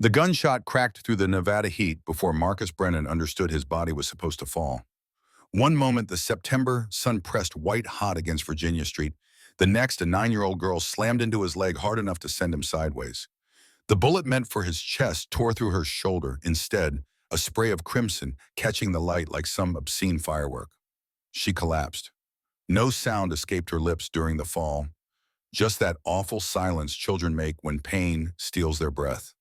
The gunshot cracked through the Nevada heat before Marcus Brennan understood his body was supposed to fall. One moment, the September sun pressed white hot against Virginia Street. The next, a 9-year-old girl slammed into his leg hard enough to send him sideways. The bullet meant for his chest tore through her shoulder. Instead, a spray of crimson catching the light like some obscene firework. She collapsed. No sound escaped her lips during the fall, just that awful silence children make when pain steals their breath.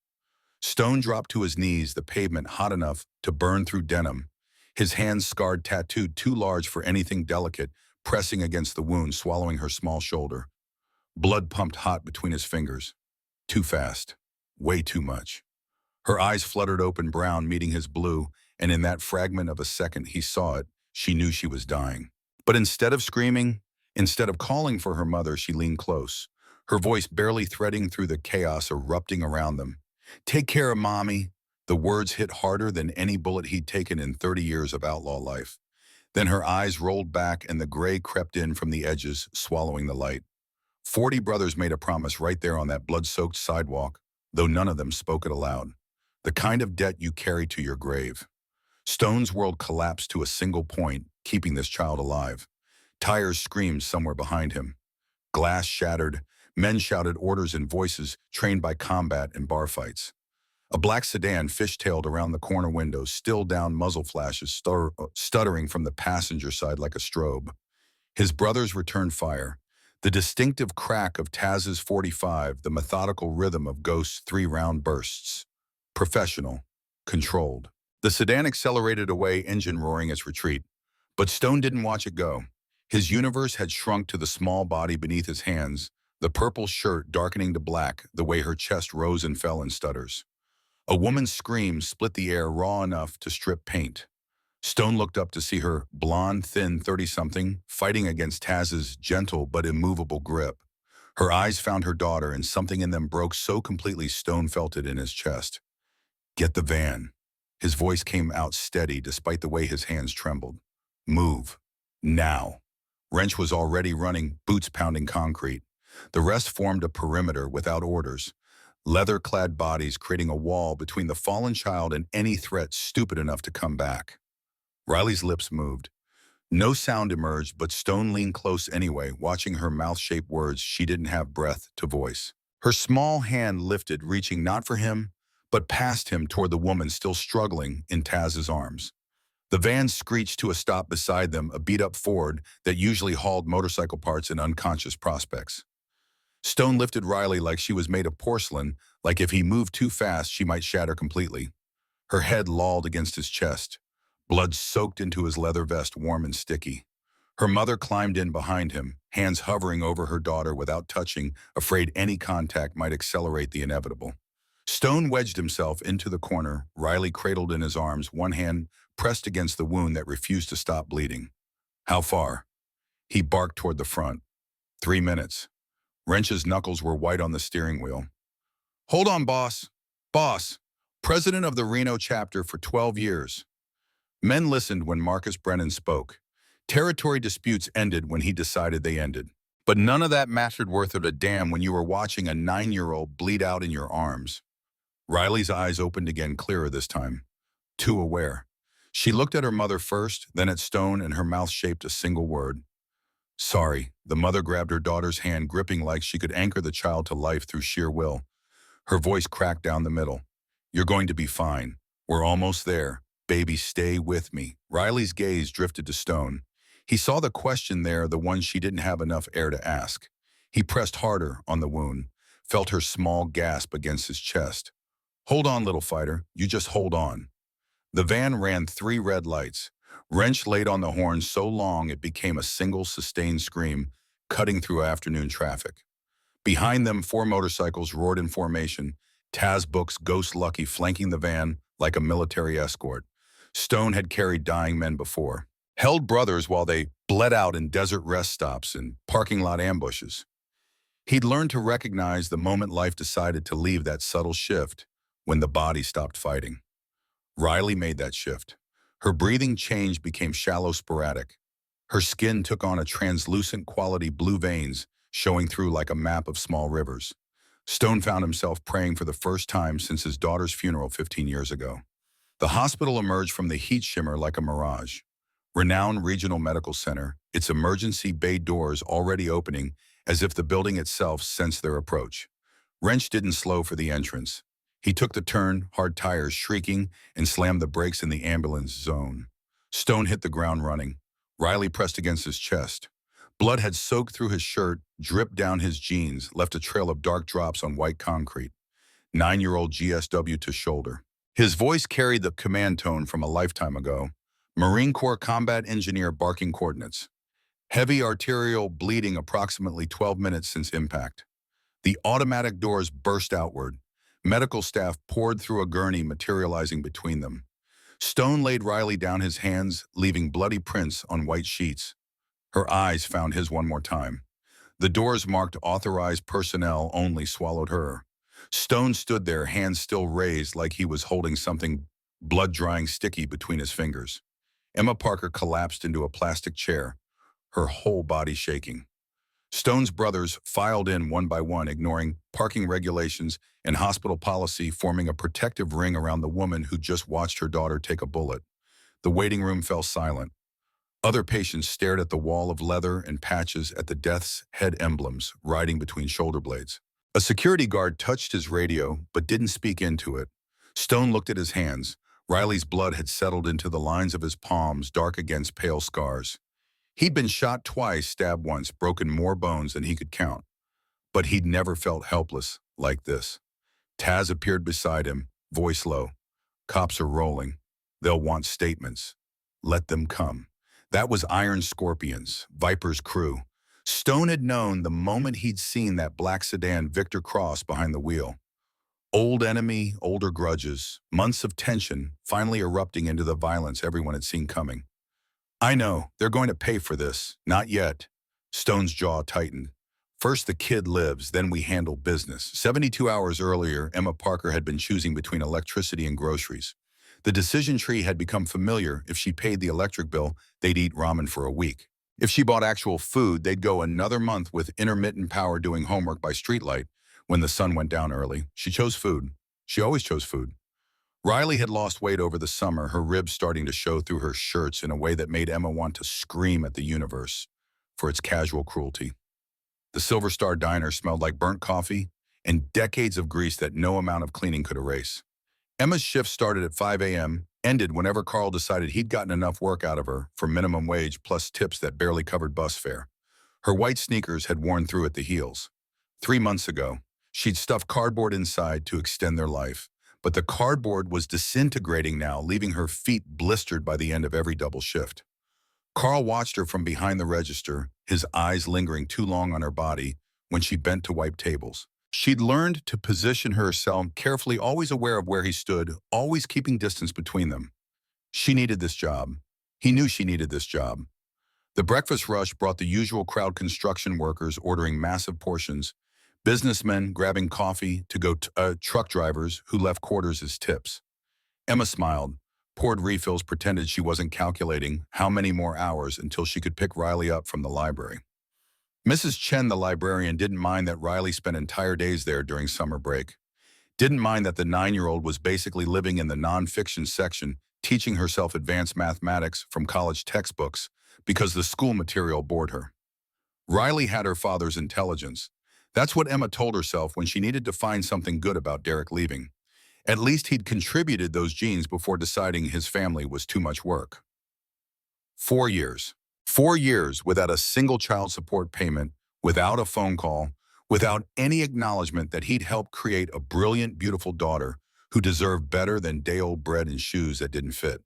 Stone dropped to his knees, the pavement hot enough to burn through denim. His hands scarred, tattooed, too large for anything delicate, pressing against the wound, swallowing her small shoulder. Blood pumped hot between his fingers. Too fast. Way too much. Her eyes fluttered open, brown meeting his blue, and in that fragment of a second he saw it. She knew she was dying. But instead of screaming, instead of calling for her mother, she leaned close, her voice barely threading through the chaos erupting around them. "Take care of Mommy." The words hit harder than any bullet he'd taken in 30 years of outlaw life. Then her eyes rolled back and the gray crept in from the edges, swallowing the light. 40 brothers made a promise right there on that blood-soaked sidewalk, though none of them spoke it aloud. The kind of debt you carry to your grave. Stone's world collapsed to a single point, keeping this child alive. Tires screamed somewhere behind him. Glass shattered. Men shouted orders in voices trained by combat and bar fights. A black sedan fishtailed around the corner windows, still down muzzle flashes stuttering from the passenger side like a strobe. His brothers returned fire. The distinctive crack of Taz's 45, the methodical rhythm of Ghost's 3-round bursts. Professional. Controlled. The sedan accelerated away, engine roaring its retreat. But Stone didn't watch it go. His universe had shrunk to the small body beneath his hands, the purple shirt darkening to black, the way her chest rose and fell in stutters. A woman's scream split the air raw enough to strip paint. Stone looked up to see her, blonde, thin 30-something, fighting against Taz's gentle but immovable grip. Her eyes found her daughter, and something in them broke so completely Stone felt it in his chest. "Get the van." His voice came out steady despite the way his hands trembled. "Move. Now." Wrench was already running, boots pounding concrete. The rest formed a perimeter without orders. Leather-clad bodies creating a wall between the fallen child and any threat stupid enough to come back. Riley's lips moved. No sound emerged, but Stone leaned close anyway, watching her mouth-shaped words she didn't have breath to voice. Her small hand lifted, reaching not for him, but past him toward the woman still struggling in Taz's arms. The van screeched to a stop beside them, a beat-up Ford that usually hauled motorcycle parts and unconscious prospects. Stone lifted Riley like she was made of porcelain, like if he moved too fast she might shatter completely. Her head lolled against his chest. Blood soaked into his leather vest, warm and sticky. Her mother climbed in behind him, hands hovering over her daughter without touching, afraid any contact might accelerate the inevitable. Stone wedged himself into the corner, Riley cradled in his arms, one hand pressed against the wound that refused to stop bleeding. "How far?" He barked toward the front. 3 minutes. Wrench's knuckles were white on the steering wheel. "Hold on, boss. Boss. President of the Reno chapter for 12 years. Men listened when Marcus Brennan spoke. Territory disputes ended when he decided they ended. But none of that mattered worth of a damn when you were watching a 9-year-old bleed out in your arms. Riley's eyes opened again, clearer this time. Too aware. She looked at her mother first, then at Stone, and her mouth shaped a single word. "Sorry." The mother grabbed her daughter's hand, gripping like she could anchor the child to life through sheer will. Her voice cracked down the middle. "You're going to be fine. We're almost there. Baby, stay with me." Riley's gaze drifted to Stone. He saw the question there, the one she didn't have enough air to ask. He pressed harder on the wound, felt her small gasp against his chest. "Hold on, little fighter. You just hold on." The van ran 3 red lights. Wrench laid on the horn so long it became a single sustained scream, cutting through afternoon traffic. Behind them, 4 motorcycles roared in formation, Taz Book's Ghost Lucky flanking the van like a military escort. Stone had carried dying men before, held brothers while they bled out in desert rest stops and parking lot ambushes. He'd learned to recognize the moment life decided to leave that subtle shift, when the body stopped fighting. Riley made that shift. Her breathing changed, became shallow, sporadic. Her skin took on a translucent quality, blue veins showing through like a map of small rivers. Stone found himself praying for the first time since his daughter's funeral 15 years ago. The hospital emerged from the heat shimmer like a mirage. Renowned Regional Medical Center, its emergency bay doors already opening as if the building itself sensed their approach. Wrench didn't slow for the entrance. He took the turn, hard tires shrieking, and slammed the brakes in the ambulance zone. Stone hit the ground running. Riley pressed against his chest. Blood had soaked through his shirt, dripped down his jeans, left a trail of dark drops on white concrete. 9-year-old GSW to shoulder. His voice carried the command tone from a lifetime ago. Marine Corps combat engineer barking coordinates. Heavy arterial bleeding approximately 12 minutes since impact. The automatic doors burst outward. Medical staff poured through a gurney materializing between them. Stone laid Riley down his hands, leaving bloody prints on white sheets. Her eyes found his one more time. The doors marked authorized personnel only swallowed her. Stone stood there, hands still raised like he was holding something blood-drying sticky between his fingers. Emma Parker collapsed into a plastic chair, her whole body shaking. Stone's brothers filed in one by one, ignoring parking regulations and hospital policy, forming a protective ring around the woman who just watched her daughter take a bullet. The waiting room fell silent. Other patients stared at the wall of leather and patches at the death's head emblems riding between shoulder blades. A security guard touched his radio but didn't speak into it. Stone looked at his hands. Riley's blood had settled into the lines of his palms, dark against pale scars. He'd been shot twice, stabbed once, broken more bones than he could count. But he'd never felt helpless like this. Taz appeared beside him, voice low. Cops are rolling. They'll want statements. Let them come. That was Iron Scorpion's, Viper's crew. Stone had known the moment he'd seen that black sedan Victor cross behind the wheel. Old enemy, older grudges, months of tension finally erupting into the violence everyone had seen coming. I know, they're going to pay for this. Not yet. Stone's jaw tightened. First the kid lives, then we handle business. 72 hours earlier, Emma Parker had been choosing between electricity and groceries. The decision tree had become familiar. If she paid the electric bill, they'd eat ramen for a week. If she bought actual food, they'd go another month with intermittent power doing homework by streetlight. When the sun went down early, she chose food. She always chose food. Riley had lost weight over the summer, her ribs starting to show through her shirts in a way that made Emma want to scream at the universe for its casual cruelty. The Silver Star Diner smelled like burnt coffee and decades of grease that no amount of cleaning could erase. Emma's shift started at 5 a.m., ended whenever Carl decided he'd gotten enough work out of her for minimum wage plus tips that barely covered bus fare. Her white sneakers had worn through at the heels. 3 months ago, she'd stuffed cardboard inside to extend their life. But the cardboard was disintegrating now, leaving her feet blistered by the end of every double shift. Carl watched her from behind the register, his eyes lingering too long on her body when she bent to wipe tables. She'd learned to position herself carefully, always aware of where he stood, always keeping distance between them. She needed this job. He knew she needed this job. The breakfast rush brought the usual crowd: construction workers ordering massive portions, businessmen grabbing coffee to go, truck drivers who left quarters as tips. Emma smiled, poured refills, pretended she wasn't calculating how many more hours until she could pick Riley up from the library. Mrs. Chen, the librarian, didn't mind that Riley spent entire days there during summer break. Didn't mind that the 9-year-old was basically living in the nonfiction section, teaching herself advanced mathematics from college textbooks because the school material bored her. Riley had her father's intelligence. That's what Emma told herself when she needed to find something good about Derek leaving. At least he'd contributed those genes before deciding his family was too much work. 4 years. 4 years without a single child support payment, without a phone call, without any acknowledgement that he'd helped create a brilliant, beautiful daughter who deserved better than day-old bread and shoes that didn't fit.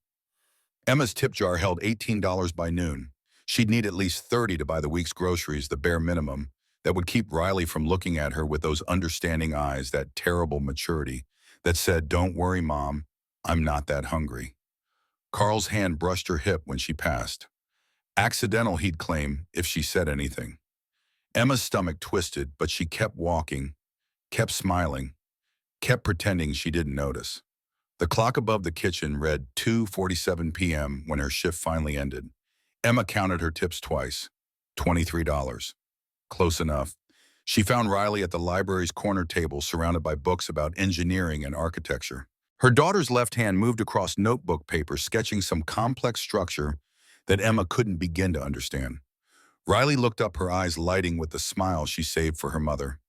Emma's tip jar held $18 by noon. She'd need at least $30 to buy the week's groceries, the bare minimum, that would keep Riley from looking at her with those understanding eyes, that terrible maturity that said, "Don't worry, Mom, I'm not that hungry." Carl's hand brushed her hip when she passed. Accidental, he'd claim, if she said anything. Emma's stomach twisted, but she kept walking, kept smiling, kept pretending she didn't notice. The clock above the kitchen read 2:47 p.m. when her shift finally ended. Emma counted her tips twice. $23. Close enough. She found Riley at the library's corner table surrounded by books about engineering and architecture. Her daughter's left hand moved across notebook paper, sketching some complex structure that Emma couldn't begin to understand. Riley looked up, her eyes lighting with the smile she saved for her mother.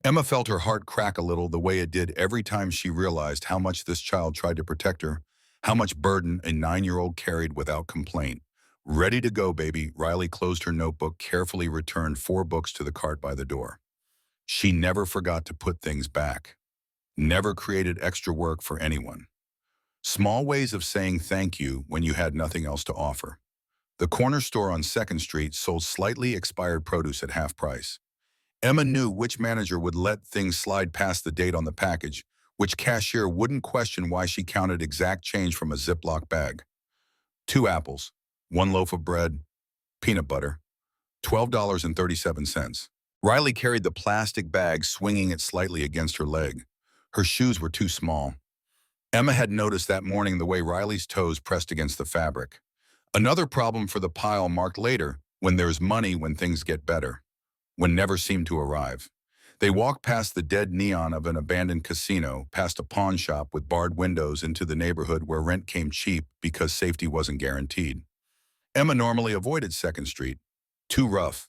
Emma felt her heart crack a little, the way it did every time she realized how much this child tried to protect her, how much burden a 9-year-old carried without complaint. Ready to go, baby, Riley closed her notebook, carefully returned 4 books to the cart by the door. She never forgot to put things back, never created extra work for anyone. Small ways of saying thank you when you had nothing else to offer. The corner store on 2nd Street sold slightly expired produce at half price. Emma knew which manager would let things slide past the date on the package, which cashier wouldn't question why she counted exact change from a Ziploc bag. 2 apples, 1 loaf of bread, peanut butter, $12.37. Riley carried the plastic bag, swinging it slightly against her leg. Her shoes were too small. Emma had noticed that morning the way Riley's toes pressed against the fabric. Another problem for the pile marked later: when there's money, when things get better. When never seemed to arrive. They walked past the dead neon of an abandoned casino, past a pawn shop with barred windows, into the neighborhood where rent came cheap because safety wasn't guaranteed. Emma normally avoided 2nd Street. Too rough.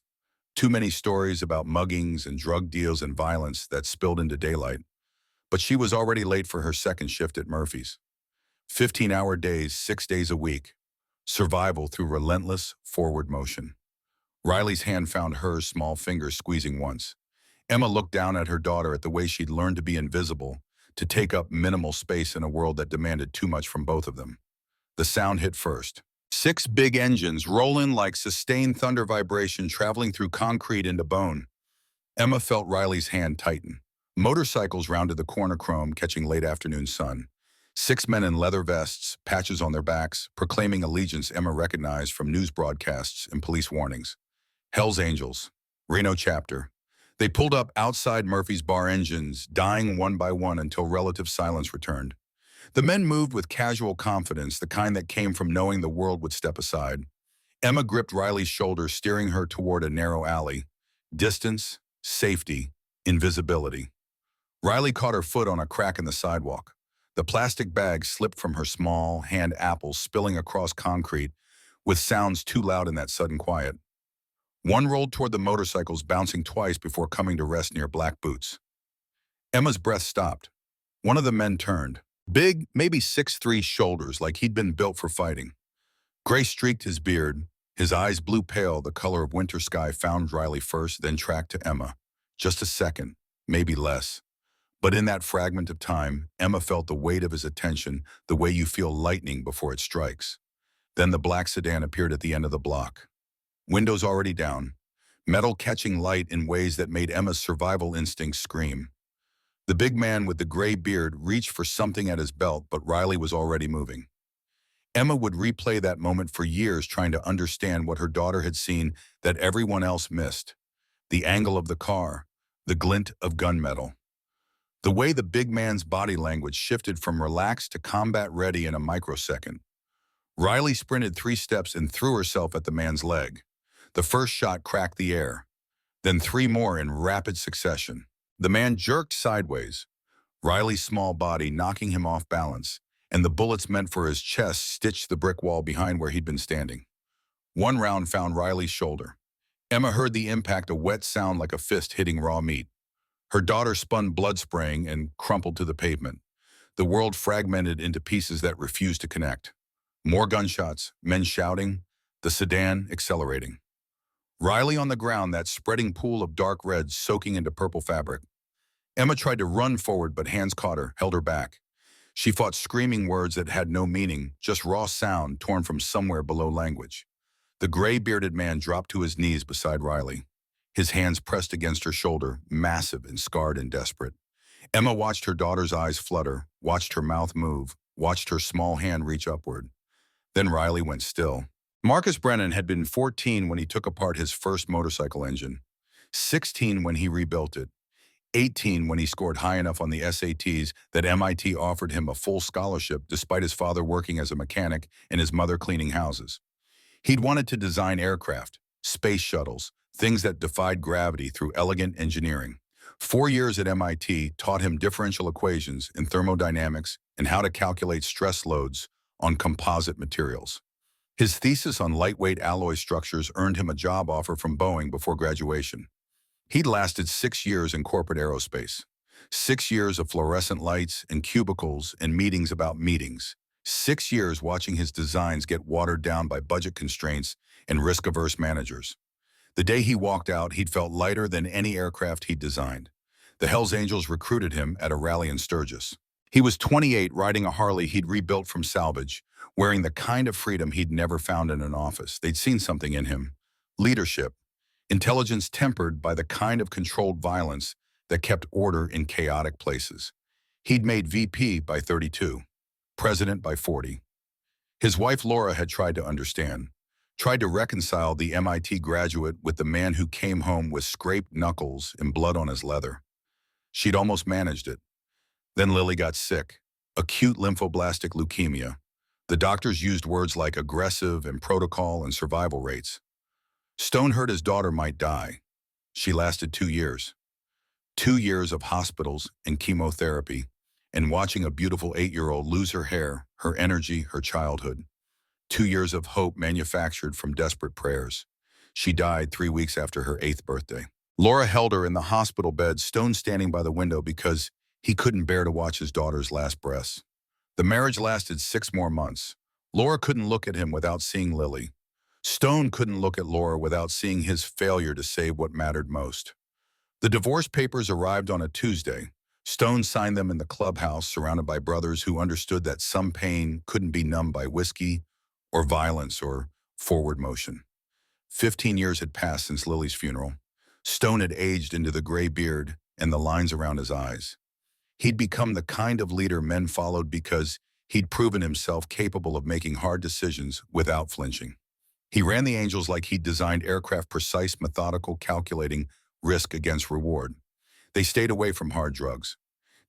Too many stories about muggings and drug deals and violence that spilled into daylight. But she was already late for her second shift at Murphy's. 15-hour days, 6 days a week. Survival through relentless forward motion. Riley's hand found hers, small fingers squeezing once. Emma looked down at her daughter, at the way she'd learned to be invisible, to take up minimal space in a world that demanded too much from both of them. The sound hit first. 6 big engines rolling like sustained thunder vibration, traveling through concrete into bone. Emma felt Riley's hand tighten. Motorcycles rounded the corner, chrome catching late afternoon sun. 6 men in leather vests, patches on their backs, proclaiming allegiance Emma recognized from news broadcasts and police warnings. Hell's Angels, Reno chapter. They pulled up outside Murphy's bar, engines dying one by one until relative silence returned. The men moved with casual confidence, the kind that came from knowing the world would step aside. Emma gripped Riley's shoulder, steering her toward a narrow alley. Distance, safety, invisibility. Riley caught her foot on a crack in the sidewalk. The plastic bag slipped from her small hand, apples spilling across concrete with sounds too loud in that sudden quiet. One rolled toward the motorcycles, bouncing twice before coming to rest near black boots. Emma's breath stopped. One of the men turned. Big, maybe 6'3" shoulders, like he'd been built for fighting. Gray streaked his beard, his eyes blue pale, the color of winter sky, found Riley first, then tracked to Emma. Just a second, maybe less. But in that fragment of time, Emma felt the weight of his attention, the way you feel lightning before it strikes. Then the black sedan appeared at the end of the block. Windows already down, metal catching light in ways that made Emma's survival instincts scream. The big man with the gray beard reached for something at his belt, but Riley was already moving. Emma would replay that moment for years, trying to understand what her daughter had seen that everyone else missed. The angle of the car, the glint of gunmetal. The way the big man's body language shifted from relaxed to combat-ready in a microsecond. Riley sprinted 3 steps and threw herself at the man's leg. The first shot cracked the air, then 3 more in rapid succession. The man jerked sideways, Riley's small body knocking him off balance, and the bullets meant for his chest stitched the brick wall behind where he'd been standing. One round found Riley's shoulder. Emma heard the impact, a wet sound like a fist hitting raw meat. Her daughter spun, blood spraying, and crumpled to the pavement. The world fragmented into pieces that refused to connect. More gunshots, men shouting, the sedan accelerating. Riley on the ground, that spreading pool of dark red soaking into purple fabric. Emma tried to run forward, but hands caught her, held her back. She fought screaming words that had no meaning, just raw sound torn from somewhere below language. The gray-bearded man dropped to his knees beside Riley. His hands pressed against her shoulder, massive and scarred and desperate. Emma watched her daughter's eyes flutter, watched her mouth move, watched her small hand reach upward. Then Riley went still. Marcus Brennan had been 14 when he took apart his first motorcycle engine, 16 when he rebuilt it, 18 when he scored high enough on the SATs that MIT offered him a full scholarship despite his father working as a mechanic and his mother cleaning houses. He'd wanted to design aircraft, space shuttles, things that defied gravity through elegant engineering. 4 years at MIT taught him differential equations in thermodynamics and how to calculate stress loads on composite materials. His thesis on lightweight alloy structures earned him a job offer from Boeing before graduation. He'd lasted 6 years in corporate aerospace. 6 years of fluorescent lights and cubicles and meetings about meetings. 6 years watching his designs get watered down by budget constraints and risk-averse managers. The day he walked out, he'd felt lighter than any aircraft he'd designed. The Hells Angels recruited him at a rally in Sturgis. He was 28, riding a Harley he'd rebuilt from salvage, wearing the kind of freedom he'd never found in an office. They'd seen something in him. Leadership. Intelligence tempered by the kind of controlled violence that kept order in chaotic places. He'd made VP by 32, president by 40. His wife Laura had tried to understand, tried to reconcile the MIT graduate with the man who came home with scraped knuckles and blood on his leather. She'd almost managed it. Then Lily got sick, acute lymphoblastic leukemia. The doctors used words like aggressive and protocol and survival rates. Stone heard his daughter might die. She lasted 2 years. 2 years of hospitals and chemotherapy, and watching a beautiful 8-year-old lose her hair, her energy, her childhood. 2 years of hope manufactured from desperate prayers. She died 3 weeks after her 8th birthday. Laura held her in the hospital bed, Stone standing by the window because he couldn't bear to watch his daughter's last breaths. The marriage lasted 6 more months. Laura couldn't look at him without seeing Lily. Stone couldn't look at Laura without seeing his failure to save what mattered most. The divorce papers arrived on a Tuesday. Stone signed them in the clubhouse, surrounded by brothers who understood that some pain couldn't be numbed by whiskey or violence or forward motion. 15 years had passed since Lily's funeral. Stone had aged into the gray beard and the lines around his eyes. He'd become the kind of leader men followed because he'd proven himself capable of making hard decisions without flinching. He ran the Angels like he'd designed aircraft, precise, methodical, calculating risk against reward. They stayed away from hard drugs,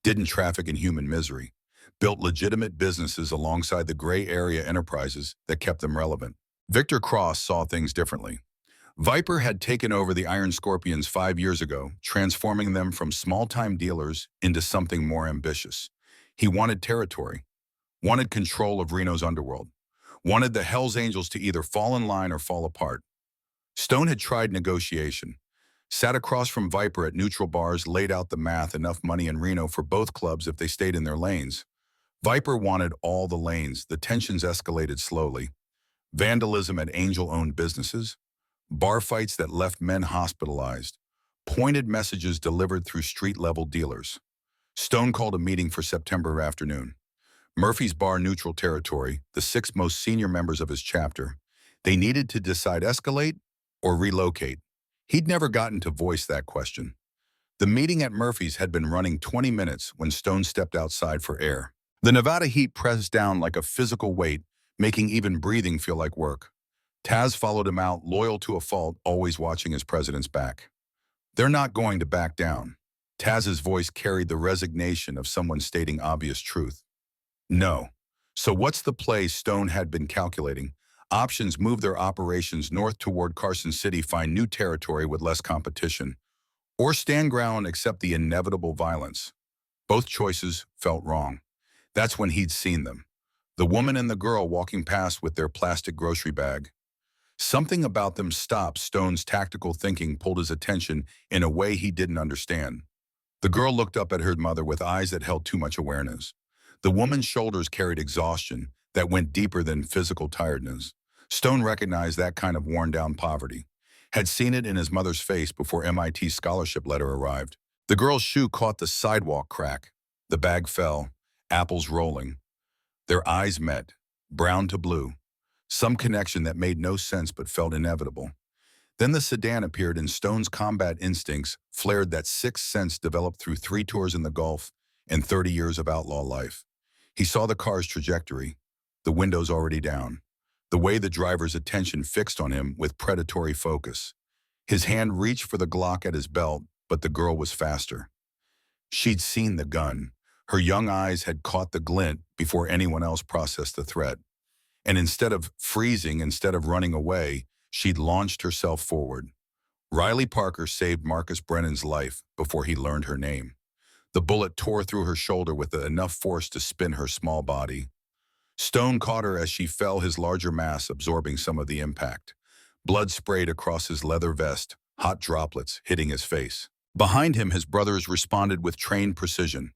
didn't traffic in human misery, built legitimate businesses alongside the gray area enterprises that kept them relevant. Victor Cross saw things differently. Viper had taken over the Iron Scorpions 5 years ago, transforming them from small-time dealers into something more ambitious. He wanted territory, wanted control of Reno's underworld, wanted the Hells Angels to either fall in line or fall apart. Stone had tried negotiation, sat across from Viper at neutral bars, laid out the math, enough money in Reno for both clubs if they stayed in their lanes. Viper wanted all the lanes. The tensions escalated slowly. Vandalism at Angel-owned businesses, bar fights that left men hospitalized, pointed messages delivered through street-level dealers. Stone called a meeting for September afternoon. Murphy's Bar, neutral territory, the 6 most senior members of his chapter. They needed to decide escalate or relocate. He'd never gotten to voice that question. The meeting at Murphy's had been running 20 minutes when Stone stepped outside for air. The Nevada heat pressed down like a physical weight, making even breathing feel like work. Taz followed him out, loyal to a fault, always watching his president's back. They're not going to back down. Taz's voice carried the resignation of someone stating obvious truth. No. So what's the play? Stone had been calculating. Options: move their operations north toward Carson City, find new territory with less competition, or stand ground, accept the inevitable violence. Both choices felt wrong. That's when he'd seen them. The woman and the girl walking past with their plastic grocery bag. Something about them stopped Stone's tactical thinking, pulled his attention in a way he didn't understand. The girl looked up at her mother with eyes that held too much awareness. The woman's shoulders carried exhaustion that went deeper than physical tiredness. Stone recognized that kind of worn-down poverty, had seen it in his mother's face before MIT's scholarship letter arrived. The girl's shoe caught the sidewalk crack. The bag fell, apples rolling. Their eyes met, brown to blue, some connection that made no sense but felt inevitable. Then the sedan appeared, and Stone's combat instincts flared, that sixth sense developed through 3 tours in the Gulf and 30 years of outlaw life. He saw the car's trajectory, the windows already down, the way the driver's attention fixed on him with predatory focus. His hand reached for the Glock at his belt, but the girl was faster. She'd seen the gun. Her young eyes had caught the glint before anyone else processed the threat. And instead of freezing, instead of running away, she'd launched herself forward. Riley Parker saved Marcus Brennan's life before he learned her name. The bullet tore through her shoulder with enough force to spin her small body. Stone caught her as she fell, his larger mass absorbing some of the impact. Blood sprayed across his leather vest, hot droplets hitting his face. Behind him, his brothers responded with trained precision.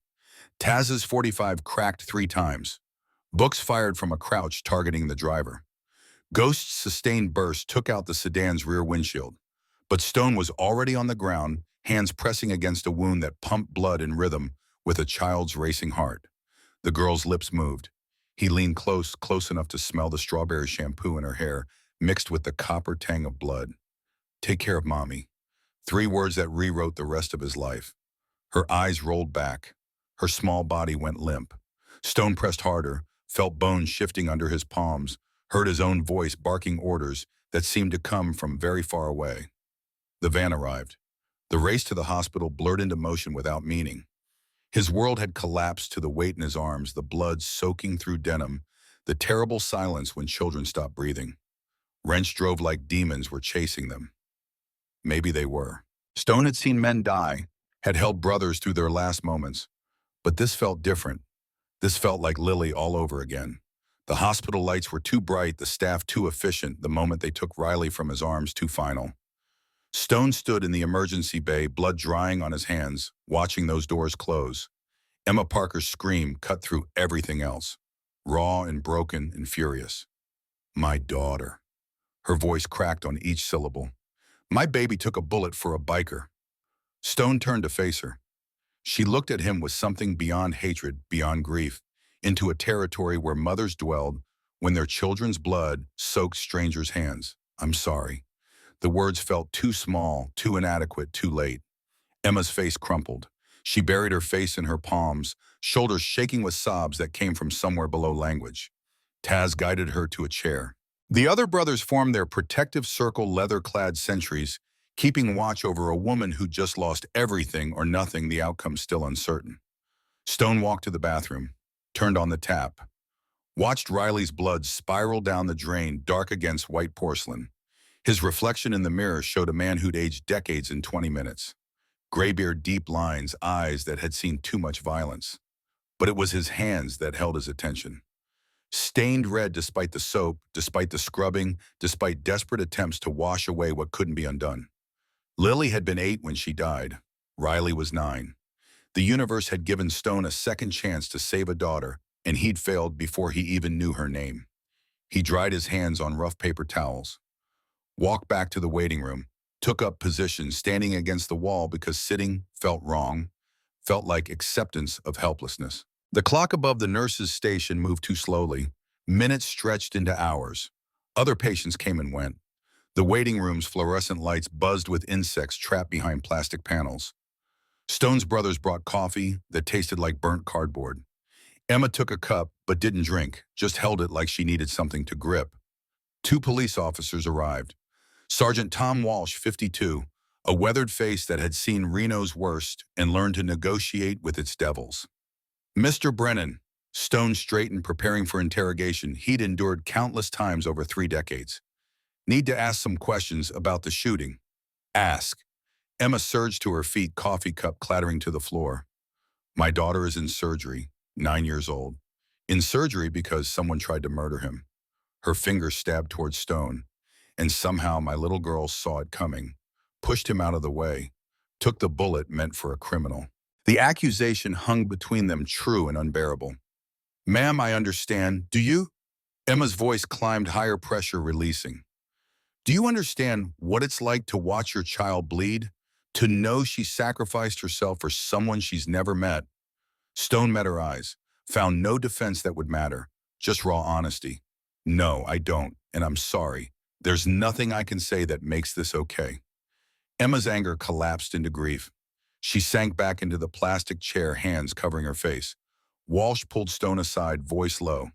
Taz's 45 cracked 3 times. Books fired from a crouch, targeting the driver. Ghost's sustained burst took out the sedan's rear windshield. But Stone was already on the ground, hands pressing against a wound that pumped blood in rhythm with a child's racing heart. The girl's lips moved. He leaned close enough to smell the strawberry shampoo in her hair, mixed with the copper tang of blood. "Take care of Mommy." 3 words that rewrote the rest of his life. Her eyes rolled back. Her small body went limp. Stone pressed harder, felt bones shifting under his palms, heard his own voice barking orders that seemed to come from very far away. The van arrived. The race to the hospital blurred into motion without meaning. His world had collapsed to the weight in his arms, the blood soaking through denim, the terrible silence when children stopped breathing. Wrench drove like demons were chasing them. Maybe they were. Stone had seen men die, had held brothers through their last moments. But this felt different. This felt like Lily all over again. The hospital lights were too bright, the staff too efficient, the moment they took Riley from his arms too final. Stone stood in the emergency bay, blood drying on his hands, watching those doors close. Emma Parker's scream cut through everything else, raw and broken and furious. "My daughter." Her voice cracked on each syllable. "My baby took a bullet for a biker." Stone turned to face her. She looked at him with something beyond hatred, beyond grief, into a territory where mothers dwelled when their children's blood soaked strangers' hands. "I'm sorry." The words felt too small, too inadequate, too late. Emma's face crumpled. She buried her face in her palms, shoulders shaking with sobs that came from somewhere below language. Taz guided her to a chair. The other brothers formed their protective circle, leather-clad sentries, keeping watch over a woman who just lost everything or nothing, the outcome still uncertain. Stone walked to the bathroom, turned on the tap, watched Riley's blood spiral down the drain, dark against white porcelain. His reflection in the mirror showed a man who'd aged decades in 20 minutes. Graybeard, deep lines, eyes that had seen too much violence. But it was his hands that held his attention. Stained red despite the soap, despite the scrubbing, despite desperate attempts to wash away what couldn't be undone. Lily had been 8 when she died. Riley was 9. The universe had given Stone a second chance to save a daughter, and he'd failed before he even knew her name. He dried his hands on rough paper towels, walked back to the waiting room, took up position, standing against the wall because sitting felt wrong, felt like acceptance of helplessness. The clock above the nurse's station moved too slowly. Minutes stretched into hours. Other patients came and went. The waiting room's fluorescent lights buzzed with insects trapped behind plastic panels. Stone's brothers brought coffee that tasted like burnt cardboard. Emma took a cup but didn't drink, just held it like she needed something to grip. 2 police officers arrived. Sergeant Tom Walsh, 52, a weathered face that had seen Reno's worst and learned to negotiate with its devils. "Mr. Brennan." Stone straightened, preparing for interrogation he'd endured countless times over 3 decades. "Need to ask some questions about the shooting." "Ask." Emma surged to her feet, coffee cup clattering to the floor. "My daughter is in surgery, 9 years old. In surgery because someone tried to murder him." Her finger stabbed towards Stone. "And somehow my little girl saw it coming, pushed him out of the way, took the bullet meant for a criminal." The accusation hung between them, true and unbearable. "Ma'am, I understand. Do you?" Emma's voice climbed higher, pressure releasing. "Do you understand what it's like to watch your child bleed? To know she sacrificed herself for someone she's never met?" Stone met her eyes, found no defense that would matter, just raw honesty. "No, I don't, and I'm sorry. There's nothing I can say that makes this okay." Emma's anger collapsed into grief. She sank back into the plastic chair, hands covering her face. Walsh pulled Stone aside, voice low.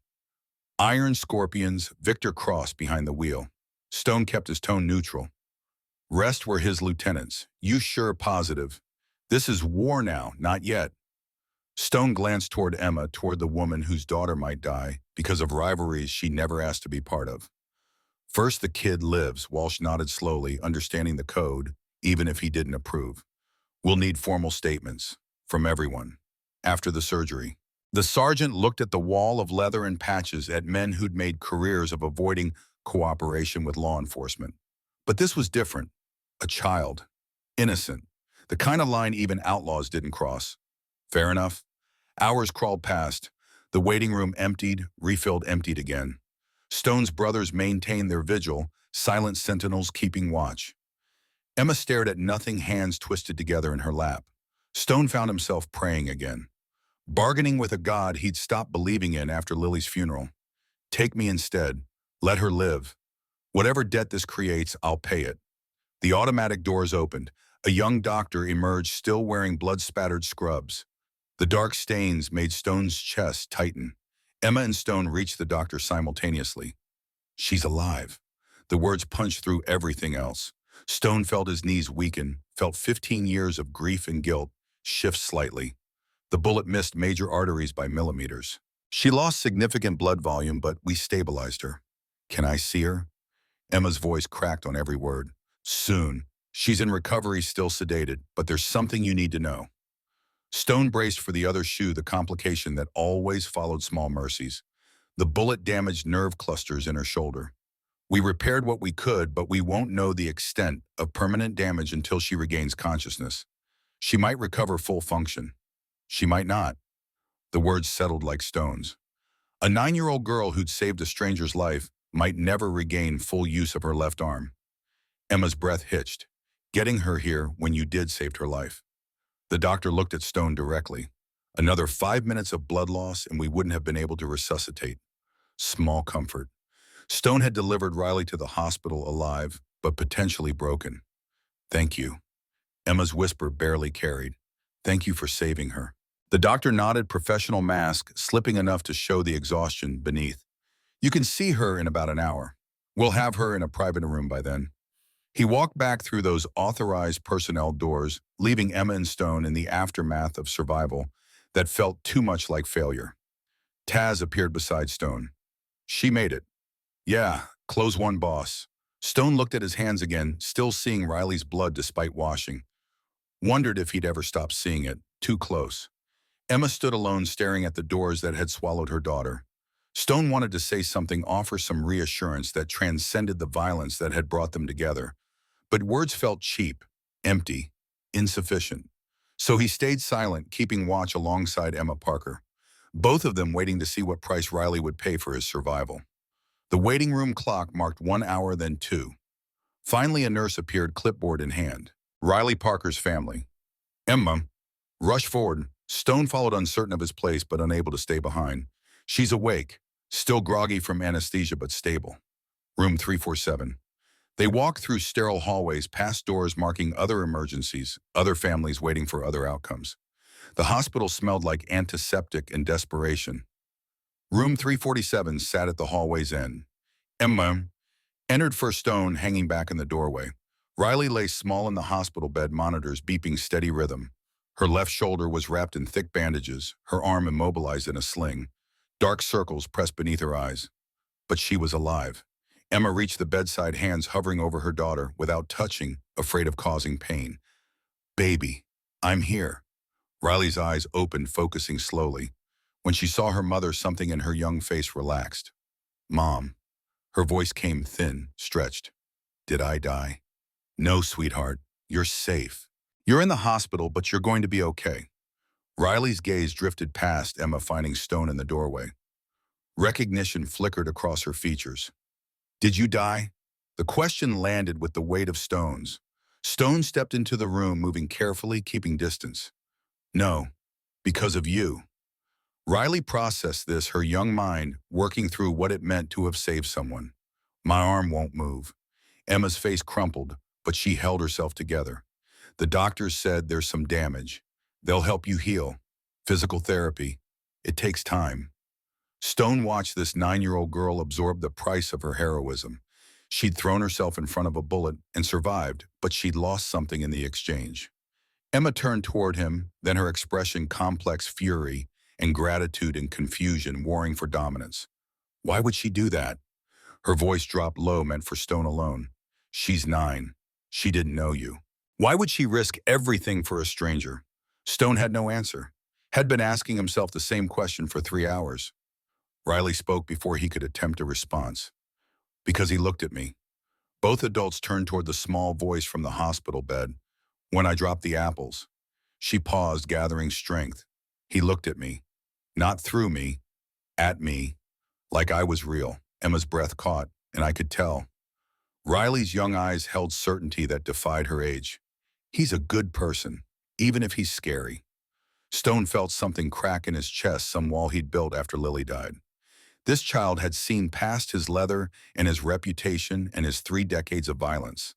"Iron Scorpions, Victor Cross behind the wheel." Stone kept his tone neutral. "Rest were his lieutenants. You sure positive? This is war now, not yet." Stone glanced toward Emma, toward the woman whose daughter might die because of rivalries she never asked to be part of. "First the kid lives," Walsh nodded slowly, understanding the code, even if he didn't approve. We'll need formal statements from everyone. After the surgery, the sergeant looked at the wall of leather and patches at men who'd made careers of avoiding cooperation with law enforcement. But this was different. A child. Innocent. The kind of line even outlaws didn't cross. Fair enough. Hours crawled past. The waiting room emptied, refilled, emptied again. Stone's brothers maintained their vigil, silent sentinels keeping watch. Emma stared at nothing, hands twisted together in her lap. Stone found himself praying again, bargaining with a god he'd stopped believing in after Lily's funeral. Take me instead. Let her live. Whatever debt this creates, I'll pay it. The automatic doors opened. A young doctor emerged, still wearing blood-spattered scrubs. The dark stains made Stone's chest tighten. Emma and Stone reached the doctor simultaneously. She's alive. The words punched through everything else. Stone felt his knees weaken, felt 15 years of grief and guilt shift slightly. The bullet missed major arteries by millimeters. She lost significant blood volume, but we stabilized her. Can I see her? Emma's voice cracked on every word. Soon. She's in recovery, still sedated, but there's something you need to know. Stone braced for the other shoe, the complication that always followed small mercies. The bullet damaged nerve clusters in her shoulder. We repaired what we could, but we won't know the extent of permanent damage until she regains consciousness. She might recover full function. She might not. The words settled like stones. A 9-year-old girl who'd saved a stranger's life might never regain full use of her left arm. Emma's breath hitched. Getting her here when you did saved her life. The doctor looked at Stone directly. Another 5 minutes of blood loss and we wouldn't have been able to resuscitate. Small comfort. Stone had delivered Riley to the hospital alive, but potentially broken. Thank you. Emma's whisper barely carried. Thank you for saving her. The doctor nodded, professional mask, slipping enough to show the exhaustion beneath. You can see her in about an hour. We'll have her in a private room by then. He walked back through those authorized personnel doors, leaving Emma and Stone in the aftermath of survival that felt too much like failure. Taz appeared beside Stone. She made it. Yeah, close one, boss. Stone looked at his hands again, still seeing Riley's blood despite washing. Wondered if he'd ever stop seeing it, too close. Emma stood alone, staring at the doors that had swallowed her daughter. Stone wanted to say something, offer some reassurance that transcended the violence that had brought them together. But words felt cheap, empty, insufficient. So he stayed silent, keeping watch alongside Emma Parker, both of them waiting to see what price Riley would pay for his survival. The waiting room clock marked 1 hour, then 2. Finally, a nurse appeared, clipboard in hand. Riley Parker's family. Emma rushed forward. Stone followed, uncertain of his place but unable to stay behind. She's awake, still groggy from anesthesia but stable. Room 347. They walked through sterile hallways, past doors marking other emergencies, other families waiting for other outcomes. The hospital smelled like antiseptic and desperation. Room 347 sat at the hallway's end. Emma entered first, Stone hanging back in the doorway. Riley lay small in the hospital bed, monitors beeping steady rhythm. Her left shoulder was wrapped in thick bandages, her arm immobilized in a sling. Dark circles pressed beneath her eyes. But she was alive. Emma reached the bedside, hands hovering over her daughter without touching, afraid of causing pain. Baby, I'm here. Riley's eyes opened, focusing slowly. When she saw her mother, something in her young face relaxed. Mom. Her voice came thin, stretched. Did I die? No, sweetheart. You're safe. You're in the hospital, but you're going to be okay. Riley's gaze drifted past Emma, finding Stone in the doorway. Recognition flickered across her features. Did you die? The question landed with the weight of stones. Stone stepped into the room, moving carefully, keeping distance. No, because of you. Riley processed this, her young mind working through what it meant to have saved someone. My arm won't move. Emma's face crumpled, but she held herself together. The doctors said there's some damage. They'll help you heal. Physical therapy. It takes time. Stone watched this 9-year-old girl absorb the price of her heroism. She'd thrown herself in front of a bullet and survived, but she'd lost something in the exchange. Emma turned toward him, then her expression complex fury and gratitude and confusion warring for dominance. Why would she do that? Her voice dropped low, meant for Stone alone. She's 9. She didn't know you. Why would she risk everything for a stranger? Stone had no answer. Had been asking himself the same question for 3 hours. Riley spoke before he could attempt a response. Because he looked at me. Both adults turned toward the small voice from the hospital bed. When I dropped the apples. She paused, gathering strength. He looked at me. Not through me. At me. Like I was real. Emma's breath caught, and I could tell. Riley's young eyes held certainty that defied her age. He's a good person, even if he's scary. Stone felt something crack in his chest, some wall he'd built after Lily died. This child had seen past his leather and his reputation and his 3 decades of violence.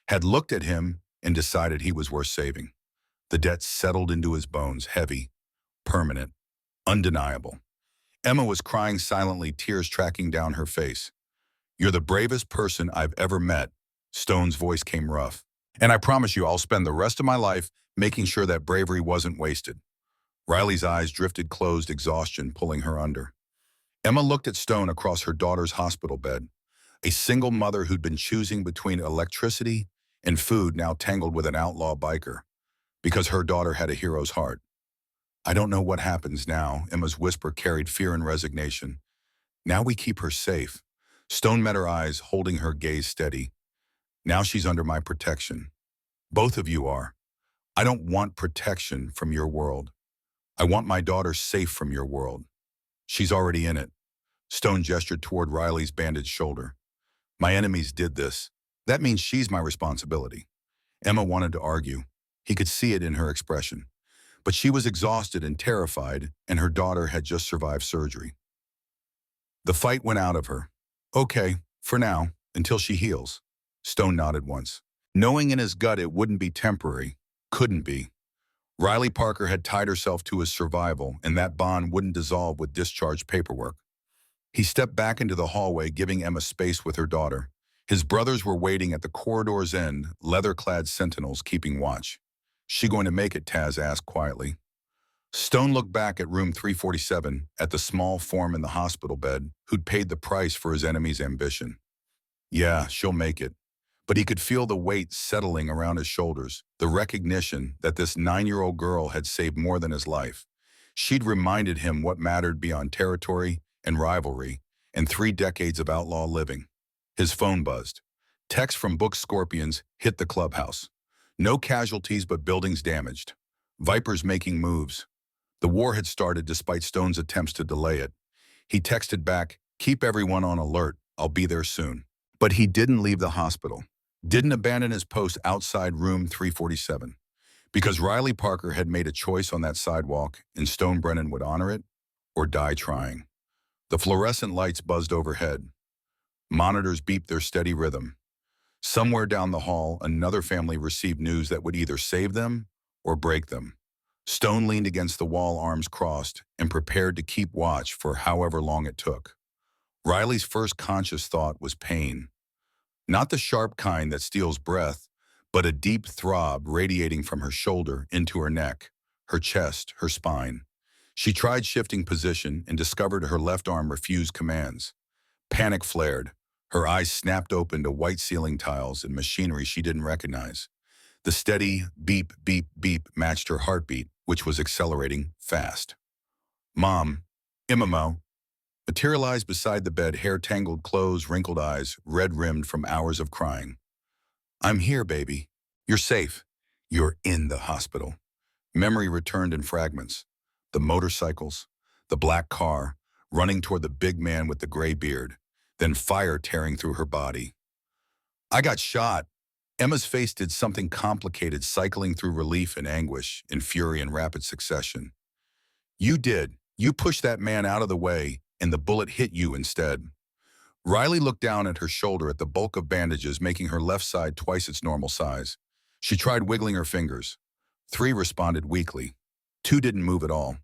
Had looked at him and decided he was worth saving. The debt settled into his bones, heavy, permanent, undeniable. Emma was crying silently, tears tracking down her face. You're the bravest person I've ever met. Stone's voice came rough. And I promise you I'll spend the rest of my life making sure that bravery wasn't wasted. Riley's eyes drifted closed, exhaustion pulling her under. Emma looked at Stone across her daughter's hospital bed, a single mother who'd been choosing between electricity and food, now tangled with an outlaw biker, because her daughter had a hero's heart. I don't know what happens now, Emma's whisper carried fear and resignation. Now we keep her safe. Stone met her eyes, holding her gaze steady. Now she's under my protection. Both of you are. I don't want protection from your world. I want my daughter safe from your world. She's already in it. Stone gestured toward Riley's bandaged shoulder. My enemies did this. That means she's my responsibility. Emma wanted to argue. He could see it in her expression. But she was exhausted and terrified, and her daughter had just survived surgery. The fight went out of her. Okay, for now, until she heals. Stone nodded once. Knowing in his gut it wouldn't be temporary, couldn't be. Riley Parker had tied herself to his survival, and that bond wouldn't dissolve with discharge paperwork. He stepped back into the hallway, giving Emma space with her daughter. His brothers were waiting at the corridor's end, leather-clad sentinels keeping watch. She going to make it, Taz asked quietly. Stone looked back at room 347, at the small form in the hospital bed, who'd paid the price for his enemy's ambition. Yeah, she'll make it. But he could feel the weight settling around his shoulders, the recognition that this 9-year-old girl had saved more than his life. She'd reminded him what mattered beyond territory and rivalry and 3 decades of outlaw living. His phone buzzed. Text from Book Scorpions hit the clubhouse. No casualties but buildings damaged. Vipers making moves. The war had started despite Stone's attempts to delay it. He texted back, keep everyone on alert, I'll be there soon. But he didn't leave the hospital. Didn't abandon his post outside room 347. Because Riley Parker had made a choice on that sidewalk, and Stone Brennan would honor it or die trying. The fluorescent lights buzzed overhead. Monitors beeped their steady rhythm. Somewhere down the hall, another family received news that would either save them or break them. Stone leaned against the wall, arms crossed, and prepared to keep watch for however long it took. Riley's first conscious thought was pain. Not the sharp kind that steals breath, but a deep throb radiating from her shoulder into her neck, her chest, her spine. She tried shifting position and discovered her left arm refused commands. Panic flared. Her eyes snapped open to white ceiling tiles and machinery she didn't recognize. The steady beep, beep, beep matched her heartbeat, which was accelerating fast. Mom, Imamo, materialized beside the bed, hair-tangled clothes, wrinkled eyes, red-rimmed from hours of crying. I'm here, baby. You're safe. You're in the hospital. Memory returned in fragments. The motorcycles, the black car, running toward the big man with the gray beard, then fire tearing through her body. I got shot. Emma's face did something complicated, cycling through relief and anguish, in fury and rapid succession. You did. You pushed that man out of the way, and the bullet hit you instead. Riley looked down at her shoulder at the bulk of bandages, making her left side twice its normal size. She tried wiggling her fingers. 3 responded weakly. 2 didn't move at all.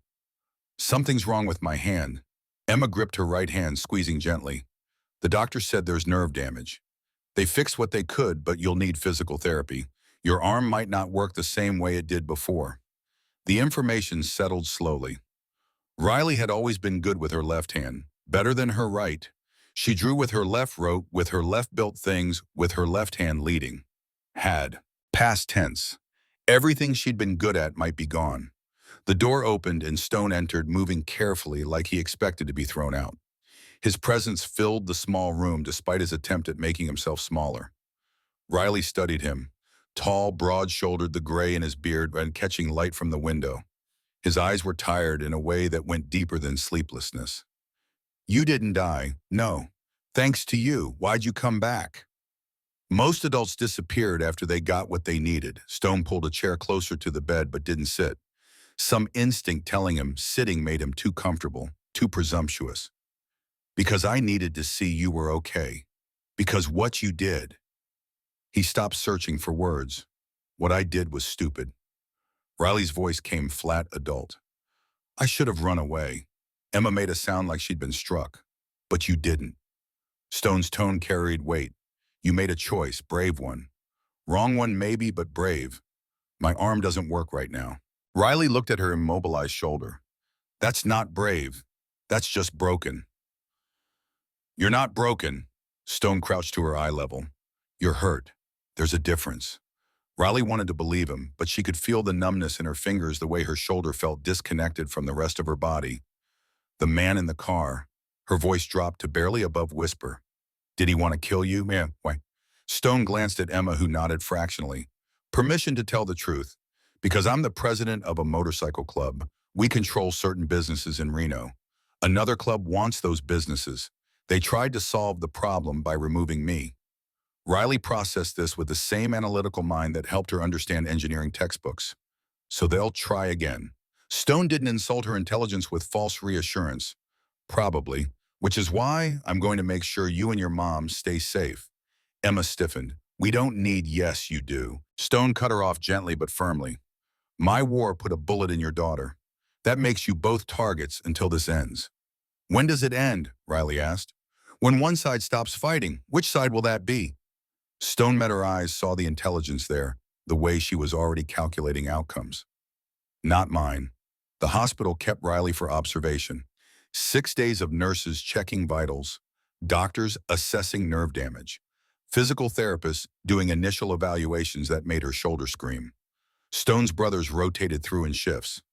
Something's wrong with my hand. Emma gripped her right hand, squeezing gently. The doctor said there's nerve damage. They fixed what they could, but you'll need physical therapy. Your arm might not work the same way it did before. The information settled slowly. Riley had always been good with her left hand, better than her right. She drew with her left, wrote with her left, built things with her left hand leading. Had. Past tense. Everything she'd been good at might be gone. The door opened and Stone entered, moving carefully like he expected to be thrown out. His presence filled the small room despite his attempt at making himself smaller. Riley studied him, tall, broad-shouldered, the gray in his beard and catching light from the window. His eyes were tired in a way that went deeper than sleeplessness. You didn't die. No. Thanks to you. Why'd you come back? Most adults disappeared after they got what they needed. Stone pulled a chair closer to the bed but didn't sit. Some instinct telling him sitting made him too comfortable, too presumptuous. Because I needed to see you were okay. Because what you did. He stopped searching for words. What I did was stupid. Riley's voice came flat, adult. I should have run away. Emma made a sound like she'd been struck. But you didn't. Stone's tone carried weight. You made a choice, brave one. Wrong one maybe, but brave. My arm doesn't work right now. Riley looked at her immobilized shoulder. That's not brave. That's just broken. You're not broken. Stone crouched to her eye level. You're hurt. There's a difference. Riley wanted to believe him, but she could feel the numbness in her fingers the way her shoulder felt disconnected from the rest of her body. The man in the car. Her voice dropped to barely above whisper. Did he want to kill you? Man, why? Stone glanced at Emma, who nodded fractionally. Permission to tell the truth. Because I'm the president of a motorcycle club. We control certain businesses in Reno. Another club wants those businesses. They tried to solve the problem by removing me. Riley processed this with the same analytical mind that helped her understand engineering textbooks. So they'll try again. Stone didn't insult her intelligence with false reassurance. Probably. Which is why I'm going to make sure you and your mom stay safe. Emma stiffened. We don't need yes, you do. Stone cut her off gently but firmly. My war put a bullet in your daughter. That makes you both targets until this ends. When does it end? Riley asked. When one side stops fighting, which side will that be? Stone met her eyes, saw the intelligence there, the way she was already calculating outcomes. Not mine. The hospital kept Riley for observation. 6 days of nurses checking vitals, doctors assessing nerve damage, physical therapists doing initial evaluations that made her shoulder scream. Stone's brothers rotated through in shifts.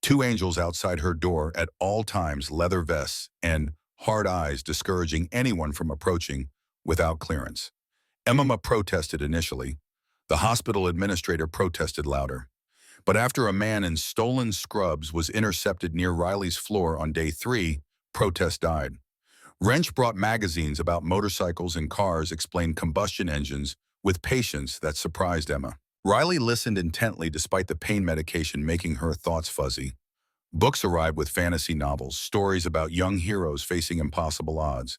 2 angels outside her door at all times, leather vests and hard eyes discouraging anyone from approaching without clearance. Emma protested initially. The hospital administrator protested louder. But after a man in stolen scrubs was intercepted near Riley's floor on day 3, protest died. Wrench brought magazines about motorcycles and cars, explained combustion engines with patience that surprised Emma. Riley listened intently despite the pain medication making her thoughts fuzzy. Books arrived with fantasy novels, stories about young heroes facing impossible odds.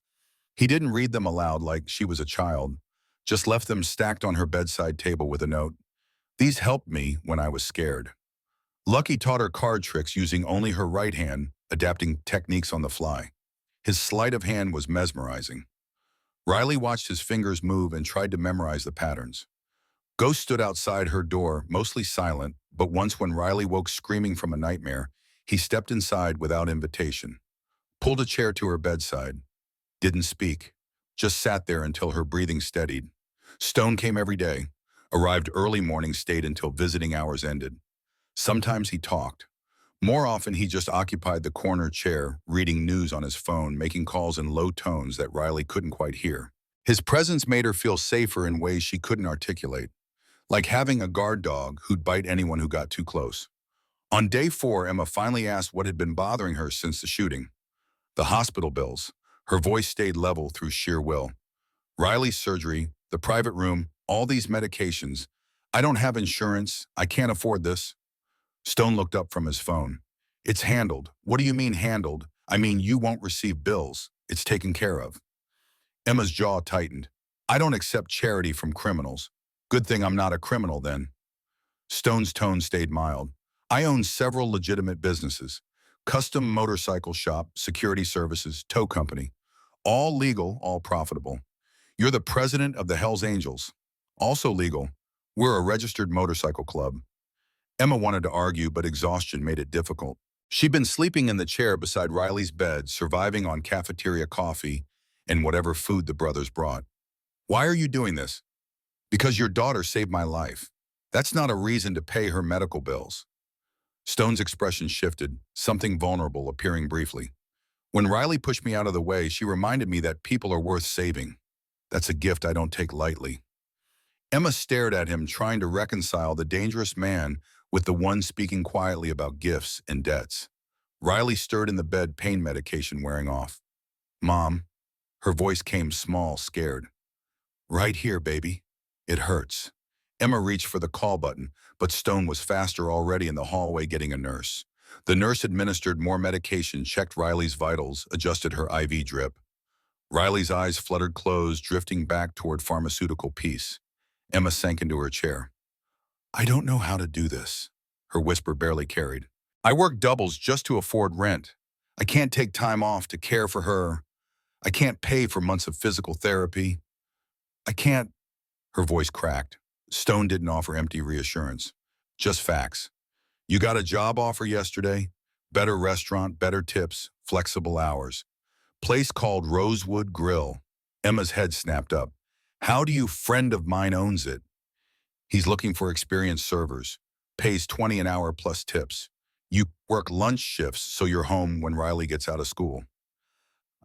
He didn't read them aloud like she was a child, just left them stacked on her bedside table with a note. These helped me when I was scared. Lucky taught her card tricks using only her right hand, adapting techniques on the fly. His sleight of hand was mesmerizing. Riley watched his fingers move and tried to memorize the patterns. Ghost stood outside her door, mostly silent, but once when Riley woke screaming from a nightmare, he stepped inside without invitation. Pulled a chair to her bedside. Didn't speak. Just sat there until her breathing steadied. Stone came every day. Arrived early morning, stayed until visiting hours ended. Sometimes he talked. More often he just occupied the corner chair, reading news on his phone, making calls in low tones that Riley couldn't quite hear. His presence made her feel safer in ways she couldn't articulate, like having a guard dog who'd bite anyone who got too close. On day 4, Emma finally asked what had been bothering her since the shooting. The hospital bills. Her voice stayed level through sheer will. Riley's surgery, the private room, all these medications. I don't have insurance. I can't afford this. Stone looked up from his phone. It's handled. What do you mean handled? I mean you won't receive bills. It's taken care of. Emma's jaw tightened. I don't accept charity from criminals. Good thing I'm not a criminal then. Stone's tone stayed mild. I own several legitimate businesses. Custom motorcycle shop, security services, tow company. All legal, all profitable. You're the president of the Hells Angels. Also legal. We're a registered motorcycle club. Emma wanted to argue, but exhaustion made it difficult. She'd been sleeping in the chair beside Riley's bed, surviving on cafeteria coffee and whatever food the brothers brought. Why are you doing this? Because your daughter saved my life. That's not a reason to pay her medical bills. Stone's expression shifted, something vulnerable appearing briefly. When Riley pushed me out of the way, she reminded me that people are worth saving. That's a gift I don't take lightly. Emma stared at him, trying to reconcile the dangerous man with the one speaking quietly about gifts and debts. Riley stirred in the bed, pain medication wearing off. Mom, her voice came small, scared. Right here, baby. It hurts. Emma reached for the call button, but Stone was faster, already in the hallway getting a nurse. The nurse administered more medication, checked Riley's vitals, adjusted her IV drip. Riley's eyes fluttered closed, drifting back toward pharmaceutical peace. Emma sank into her chair. I don't know how to do this, her whisper barely carried. I work doubles just to afford rent. I can't take time off to care for her. I can't pay for months of physical therapy. I can't. Her voice cracked. Stone didn't offer empty reassurance, just facts. You got a job offer yesterday? Better restaurant, better tips, flexible hours. Place called Rosewood Grill. Emma's head snapped up. How do you? Friend of mine owns it. He's looking for experienced servers. Pays 20 an hour plus tips. You work lunch shifts so you're home when Riley gets out of school.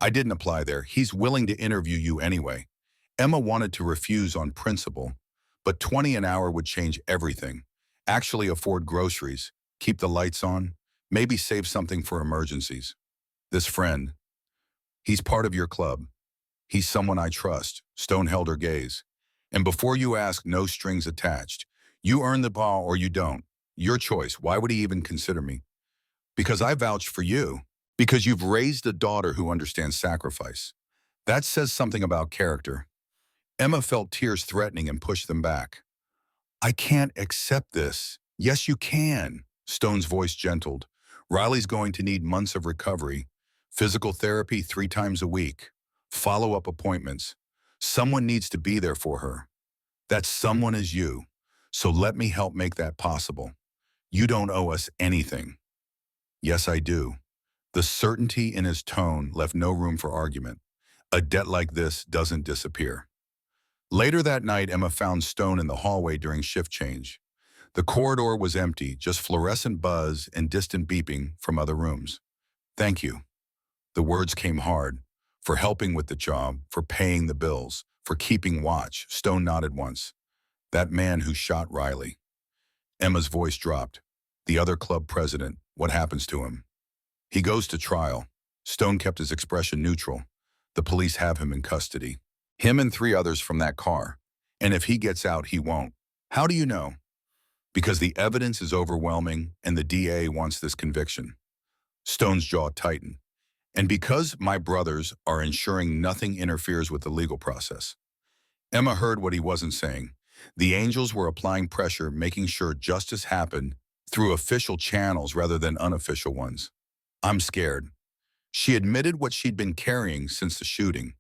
I didn't apply there. He's willing to interview you anyway. Emma wanted to refuse on principle, but 20 an hour would change everything. Actually afford groceries, keep the lights on, maybe save something for emergencies. This friend, he's part of your club. He's someone I trust. Stone held her gaze. And before you ask, no strings attached. You earn the ball or you don't. Your choice. Why would he even consider me? Because I vouch for you. Because you've raised a daughter who understands sacrifice. That says something about character. Emma felt tears threatening and pushed them back. I can't accept this. Yes, you can. Stone's voice gentled. Riley's going to need months of recovery, physical therapy 3 times a week, follow-up appointments. Someone needs to be there for her. That someone is you. So let me help make that possible. You don't owe us anything. Yes, I do. The certainty in his tone left no room for argument. A debt like this doesn't disappear. Later that night, Emma found Stone in the hallway during shift change. The corridor was empty, just fluorescent buzz and distant beeping from other rooms. Thank you. The words came hard. For helping with the job, for paying the bills, for keeping watch. Stone nodded once. That man who shot Riley. Emma's voice dropped. The other club president, what happens to him? He goes to trial. Stone kept his expression neutral. The police have him in custody. Him and 3 others from that car. And if he gets out, he won't. How do you know? Because the evidence is overwhelming and the DA wants this conviction. Stone's jaw tightened. And because my brothers are ensuring nothing interferes with the legal process. Emma heard what he wasn't saying. The angels were applying pressure, making sure justice happened through official channels rather than unofficial ones. I'm scared. She admitted what she'd been carrying since the shooting.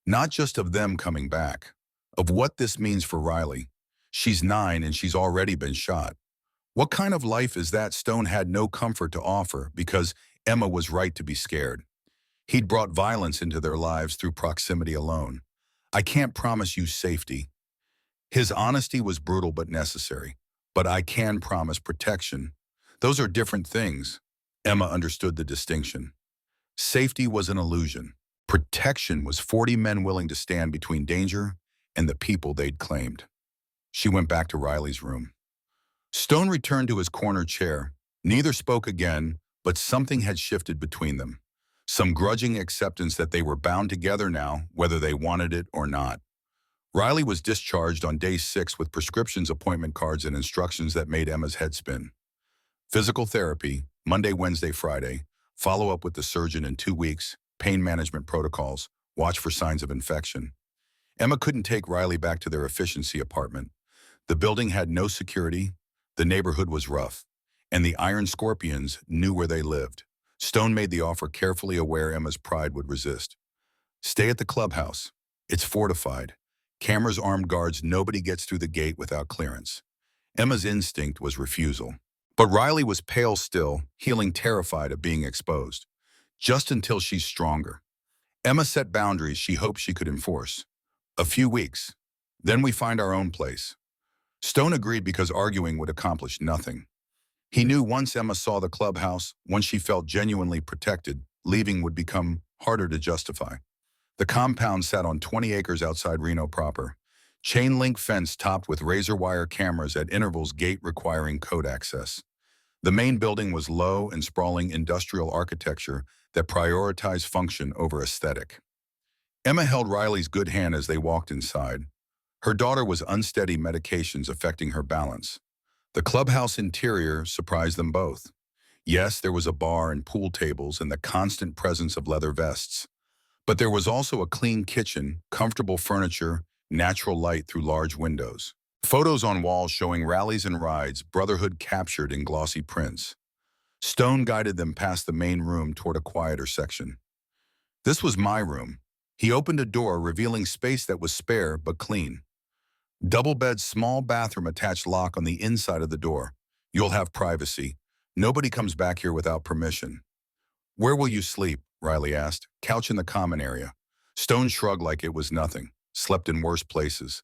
Not just of them coming back, of what this means for Riley. She's 9 and she's already been shot. What kind of life is that? Stone had no comfort to offer because Emma was right to be scared. He'd brought violence into their lives through proximity alone. I can't promise you safety. His honesty was brutal but necessary. But I can promise protection. Those are different things. Emma understood the distinction. Safety was an illusion. Protection was 40 men willing to stand between danger and the people they'd claimed. She went back to Riley's room. Stone returned to his corner chair. Neither spoke again, but something had shifted between them. Some grudging acceptance that they were bound together now, whether they wanted it or not. Riley was discharged on day 6 with prescriptions, appointment cards, and instructions that made Emma's head spin. Physical therapy, Monday, Wednesday, Friday. Follow up with the surgeon in 2 weeks. Pain management protocols. Watch for signs of infection. Emma couldn't take Riley back to their efficiency apartment. The building had no security. The neighborhood was rough. And the Iron Scorpions knew where they lived. Stone made the offer, carefully aware Emma's pride would resist. Stay at the clubhouse. It's fortified. Cameras, armed guards, nobody gets through the gate without clearance. Emma's instinct was refusal. But Riley was pale still, healing, terrified of being exposed. Just until she's stronger. Emma set boundaries she hoped she could enforce. A few weeks. Then we find our own place. Stone agreed because arguing would accomplish nothing. He knew once Emma saw the clubhouse, once she felt genuinely protected, leaving would become harder to justify. The compound sat on 20 acres outside Reno proper. Chain link fence topped with razor wire cameras at intervals, gate requiring code access. The main building was low and sprawling industrial architecture that prioritized function over aesthetic. Emma held Riley's good hand as they walked inside. Her daughter was unsteady, medications affecting her balance. The clubhouse interior surprised them both. Yes, there was a bar and pool tables and the constant presence of leather vests. But there was also a clean kitchen, comfortable furniture, natural light through large windows. Photos on walls showing rallies and rides, brotherhood captured in glossy prints. Stone guided them past the main room toward a quieter section. This was my room. He opened a door, revealing space that was spare but clean. Double bed, small bathroom, attached lock on the inside of the door. You'll have privacy. Nobody comes back here without permission. Where will you sleep? Riley asked. Couch in the common area. Stone shrugged like it was nothing. Slept in worse places.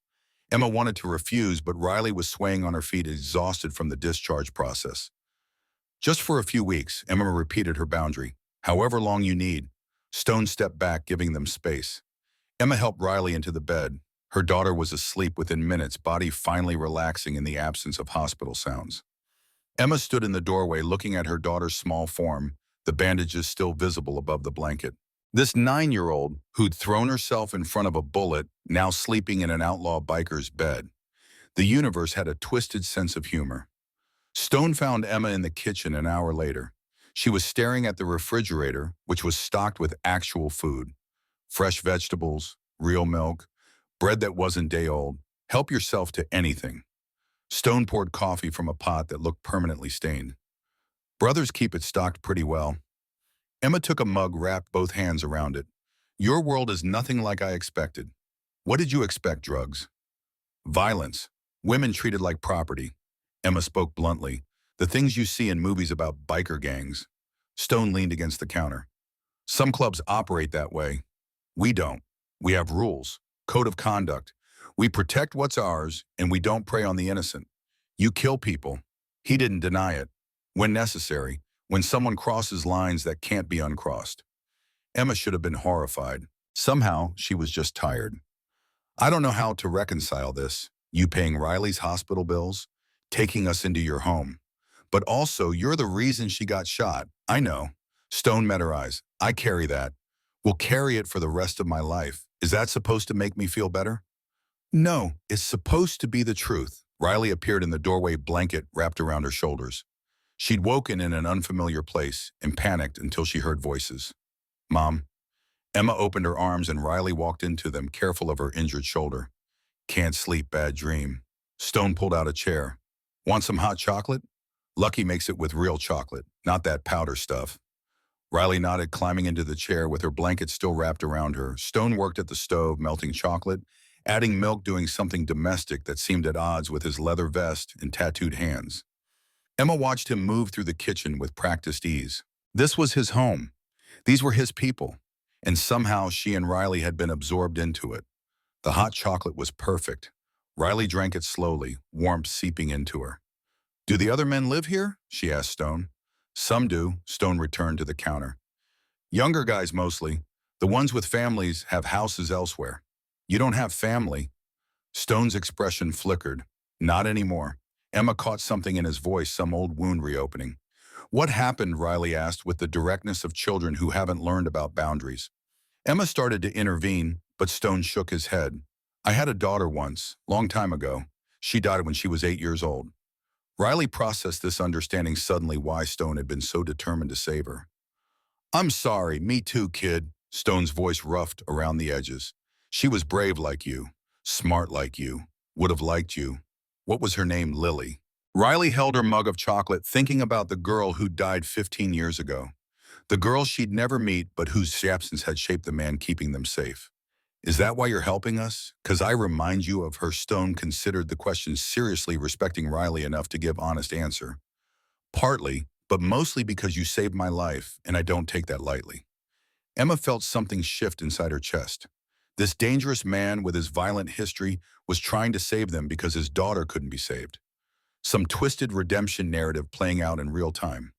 Emma wanted to refuse, but Riley was swaying on her feet, exhausted from the discharge process. Just for a few weeks, Emma repeated her boundary. However long you need. Stone stepped back, giving them space. Emma helped Riley into the bed. Her daughter was asleep within minutes, body finally relaxing in the absence of hospital sounds. Emma stood in the doorway looking at her daughter's small form, the bandages still visible above the blanket. This 9-year-old, who'd thrown herself in front of a bullet, now sleeping in an outlaw biker's bed. The universe had a twisted sense of humor. Stone found Emma in the kitchen an hour later. She was staring at the refrigerator, which was stocked with actual food. Fresh vegetables, real milk, bread that wasn't day old. Help yourself to anything. Stone poured coffee from a pot that looked permanently stained. Brothers keep it stocked pretty well. Emma took a mug, wrapped both hands around it. Your world is nothing like I expected. What did you expect? Drugs? Violence. Women treated like property. Emma spoke bluntly. The things you see in movies about biker gangs. Stone leaned against the counter. Some clubs operate that way. We don't. We have rules, code of conduct. We protect what's ours, and we don't prey on the innocent. You kill people. He didn't deny it. When necessary, when someone crosses lines that can't be uncrossed. Emma should have been horrified. Somehow, she was just tired. I don't know how to reconcile this. You paying Riley's hospital bills, taking us into your home. But also, you're the reason she got shot. I know. Stone met her eyes. I carry that. Will carry it for the rest of my life. Is that supposed to make me feel better? No, it's supposed to be the truth. Riley appeared in the doorway, blanket wrapped around her shoulders. She'd woken in an unfamiliar place and panicked until she heard voices. Mom. Emma opened her arms and Riley walked into them, careful of her injured shoulder. Can't sleep, bad dream. Stone pulled out a chair. Want some hot chocolate? Lucky makes it with real chocolate, not that powder stuff. Riley nodded, climbing into the chair with her blanket still wrapped around her. Stone worked at the stove, melting chocolate, adding milk, doing something domestic that seemed at odds with his leather vest and tattooed hands. Emma watched him move through the kitchen with practiced ease. This was his home. These were his people. And somehow she and Riley had been absorbed into it. The hot chocolate was perfect. Riley drank it slowly, warmth seeping into her. Do the other men live here? She asked Stone. Some do, Stone returned to the counter. Younger guys mostly. The ones with families have houses elsewhere. You don't have family. Stone's expression flickered. Not anymore. Emma caught something in his voice, some old wound reopening. What happened? Riley asked with the directness of children who haven't learned about boundaries. Emma started to intervene, but Stone shook his head. I had a daughter once, long time ago. She died when she was 8 years old. Riley processed this, understanding suddenly why Stone had been so determined to save her. I'm sorry, me too, kid. Stone's voice roughed around the edges. She was brave like you, smart like you, would have liked you. What was her name? Lily. Riley held her mug of chocolate, thinking about the girl who died 15 years ago. The girl she'd never meet, but whose absence had shaped the man keeping them safe. Is that why you're helping us? 'Cause I remind you of her. Stone considered the question seriously, respecting Riley enough to give honest answer. Partly, but mostly because you saved my life, and I don't take that lightly. Emma felt something shift inside her chest. This dangerous man with his violent history was trying to save them because his daughter couldn't be saved. Some twisted redemption narrative playing out in real time.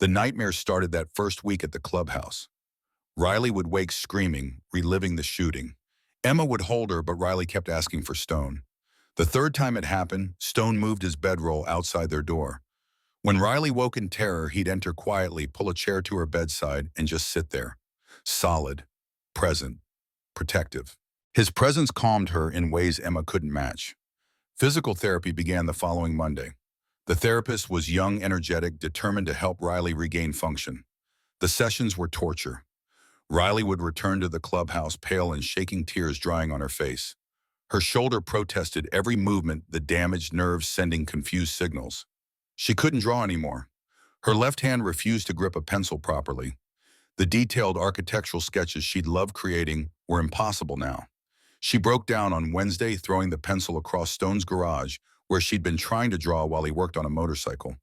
The nightmare started that first week at the clubhouse. Riley would wake screaming, reliving the shooting. Emma would hold her, but Riley kept asking for Stone. The third time it happened, Stone moved his bedroll outside their door. When Riley woke in terror, he'd enter quietly, pull a chair to her bedside, and just sit there. Solid, present, protective. His presence calmed her in ways Emma couldn't match. Physical therapy began the following Monday. The therapist was young, energetic, determined to help Riley regain function. The sessions were torture. Riley would return to the clubhouse, pale and shaking, tears drying on her face. Her shoulder protested every movement, the damaged nerves sending confused signals. She couldn't draw anymore. Her left hand refused to grip a pencil properly. The detailed architectural sketches she'd loved creating were impossible now. She broke down on Wednesday, throwing the pencil across Stone's garage, where she'd been trying to draw while he worked on a motorcycle.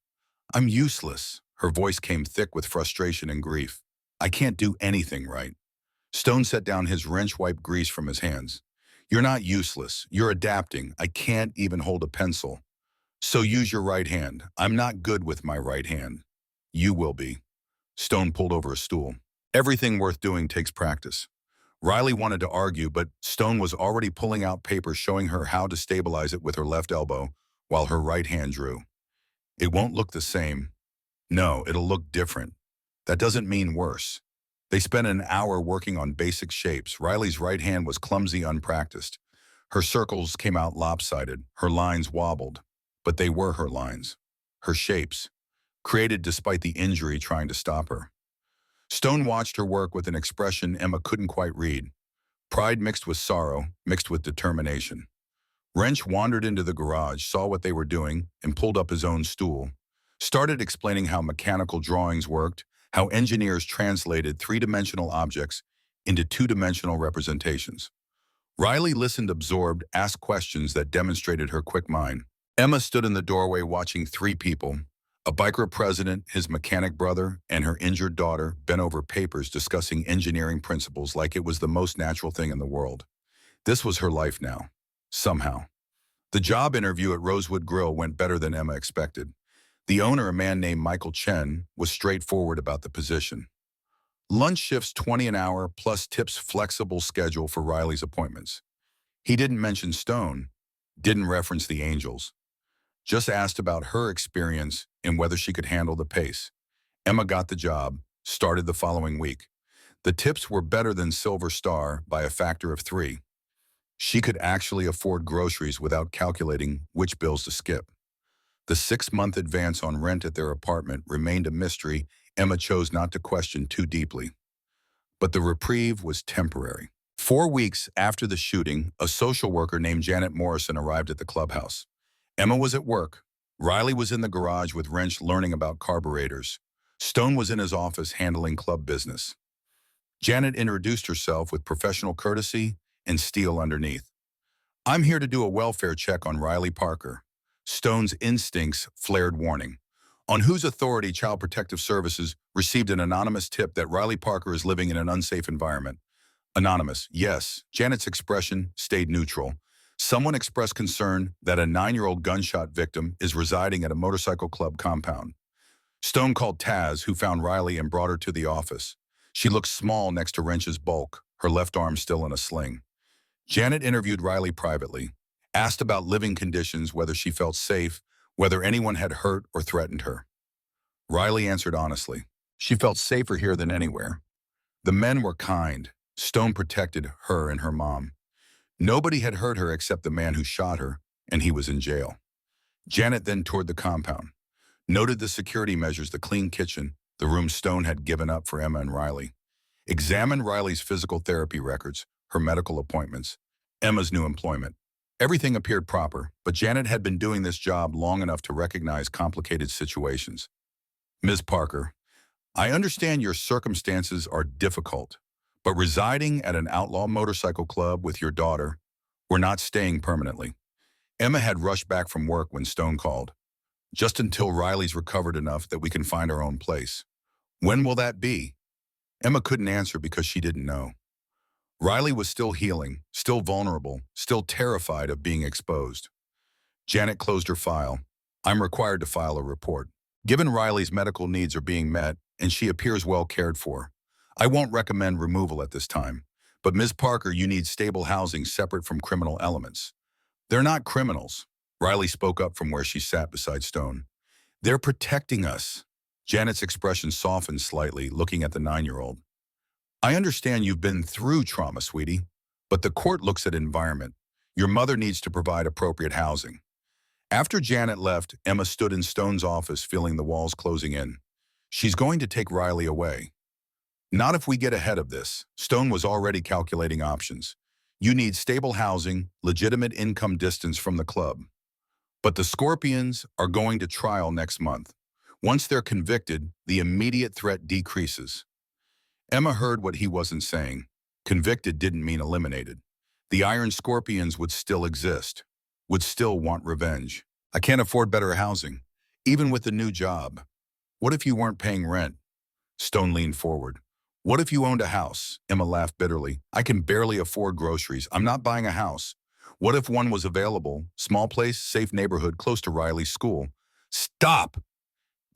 "I'm useless." Her voice came thick with frustration and grief. "I can't do anything right." Stone set down his wrench, wiped grease from his hands. "You're not useless. You're adapting. I can't even hold a pencil. So use your right hand." "I'm not good with my right hand." "You will be." Stone pulled over a stool. "Everything worth doing takes practice." Riley wanted to argue, but Stone was already pulling out papers showing her how to stabilize it with her left elbow while her right hand drew. "It won't look the same." "No, it'll look different." "That doesn't mean worse." They spent an hour working on basic shapes. Riley's right hand was clumsy, unpracticed. Her circles came out lopsided. Her lines wobbled. But they were her lines. Her shapes, created despite the injury trying to stop her. Stone watched her work with an expression Emma couldn't quite read. Pride mixed with sorrow, mixed with determination. Wrench wandered into the garage, saw what they were doing, and pulled up his own stool. Started explaining how mechanical drawings worked, how engineers translated three-dimensional objects into two-dimensional representations. Riley listened absorbed, asked questions that demonstrated her quick mind. Emma stood in the doorway watching three people, a biker president, his mechanic brother, and her injured daughter, bent over papers discussing engineering principles like it was the most natural thing in the world. This was her life now, somehow. The job interview at Rosewood Grill went better than Emma expected. The owner, a man named Michael Chen, was straightforward about the position. Lunch shifts 20 an hour plus tips, flexible schedule for Riley's appointments. He didn't mention Stone, didn't reference the Angels. Just asked about her experience and whether she could handle the pace. Emma got the job, started the following week. The tips were better than Silver Star by a factor of 3. She could actually afford groceries without calculating which bills to skip. The 6-month advance on rent at their apartment remained a mystery Emma chose not to question too deeply. But the reprieve was temporary. 4 weeks after the shooting, a social worker named Janet Morrison arrived at the clubhouse. Emma was at work. Riley was in the garage with Wrench learning about carburetors. Stone was in his office handling club business. Janet introduced herself with professional courtesy and steel underneath. "I'm here to do a welfare check on Riley Parker." Stone's instincts flared warning. "On whose authority Child Protective Services received an anonymous tip that Riley Parker is living in an unsafe environment?" "Anonymous, yes." Janet's expression stayed neutral. "Someone expressed concern that a 9-year-old gunshot victim is residing at a motorcycle club compound." Stone called Taz, who found Riley and brought her to the office. She looked small next to Wrench's bulk, her left arm still in a sling. Janet interviewed Riley privately, asked about living conditions, whether she felt safe, whether anyone had hurt or threatened her. Riley answered honestly. She felt safer here than anywhere. The men were kind. Stone protected her and her mom. Nobody had hurt her except the man who shot her, and he was in jail. Janet then toured the compound, noted the security measures, the clean kitchen, the room Stone had given up for Emma and Riley, examined Riley's physical therapy records, her medical appointments, Emma's new employment. Everything appeared proper, but Janet had been doing this job long enough to recognize complicated situations. "Ms. Parker, I understand your circumstances are difficult, but residing at an outlaw motorcycle club with your daughter, we're not staying permanently." Emma had rushed back from work when Stone called. "Just until Riley's recovered enough that we can find our own place." "When will that be?" Emma couldn't answer because she didn't know. Riley was still healing, still vulnerable, still terrified of being exposed. Janet closed her file. I'm required to file a report. Given Riley's medical needs are being met and she appears well cared for, I won't recommend removal at this time. But Ms. Parker, you need stable housing separate from criminal elements. They're not criminals. Riley spoke up from where she sat beside Stone. They're protecting us. Janet's expression softened slightly, looking at the 9-year-old. I understand you've been through trauma, sweetie, but the court looks at environment. Your mother needs to provide appropriate housing. After Janet left, Emma stood in Stone's office, feeling the walls closing in. She's going to take Riley away. Not if we get ahead of this. Stone was already calculating options. You need stable housing, legitimate income distance from the club. But the Scorpions are going to trial next month. Once they're convicted, the immediate threat decreases. Emma heard what he wasn't saying. Convicted didn't mean eliminated. The Iron Scorpions would still exist, would still want revenge. I can't afford better housing, even with the new job. What if you weren't paying rent? Stone leaned forward. What if you owned a house? Emma laughed bitterly. I can barely afford groceries. I'm not buying a house. What if one was available? Small place, safe neighborhood, close to Riley's school. Stop!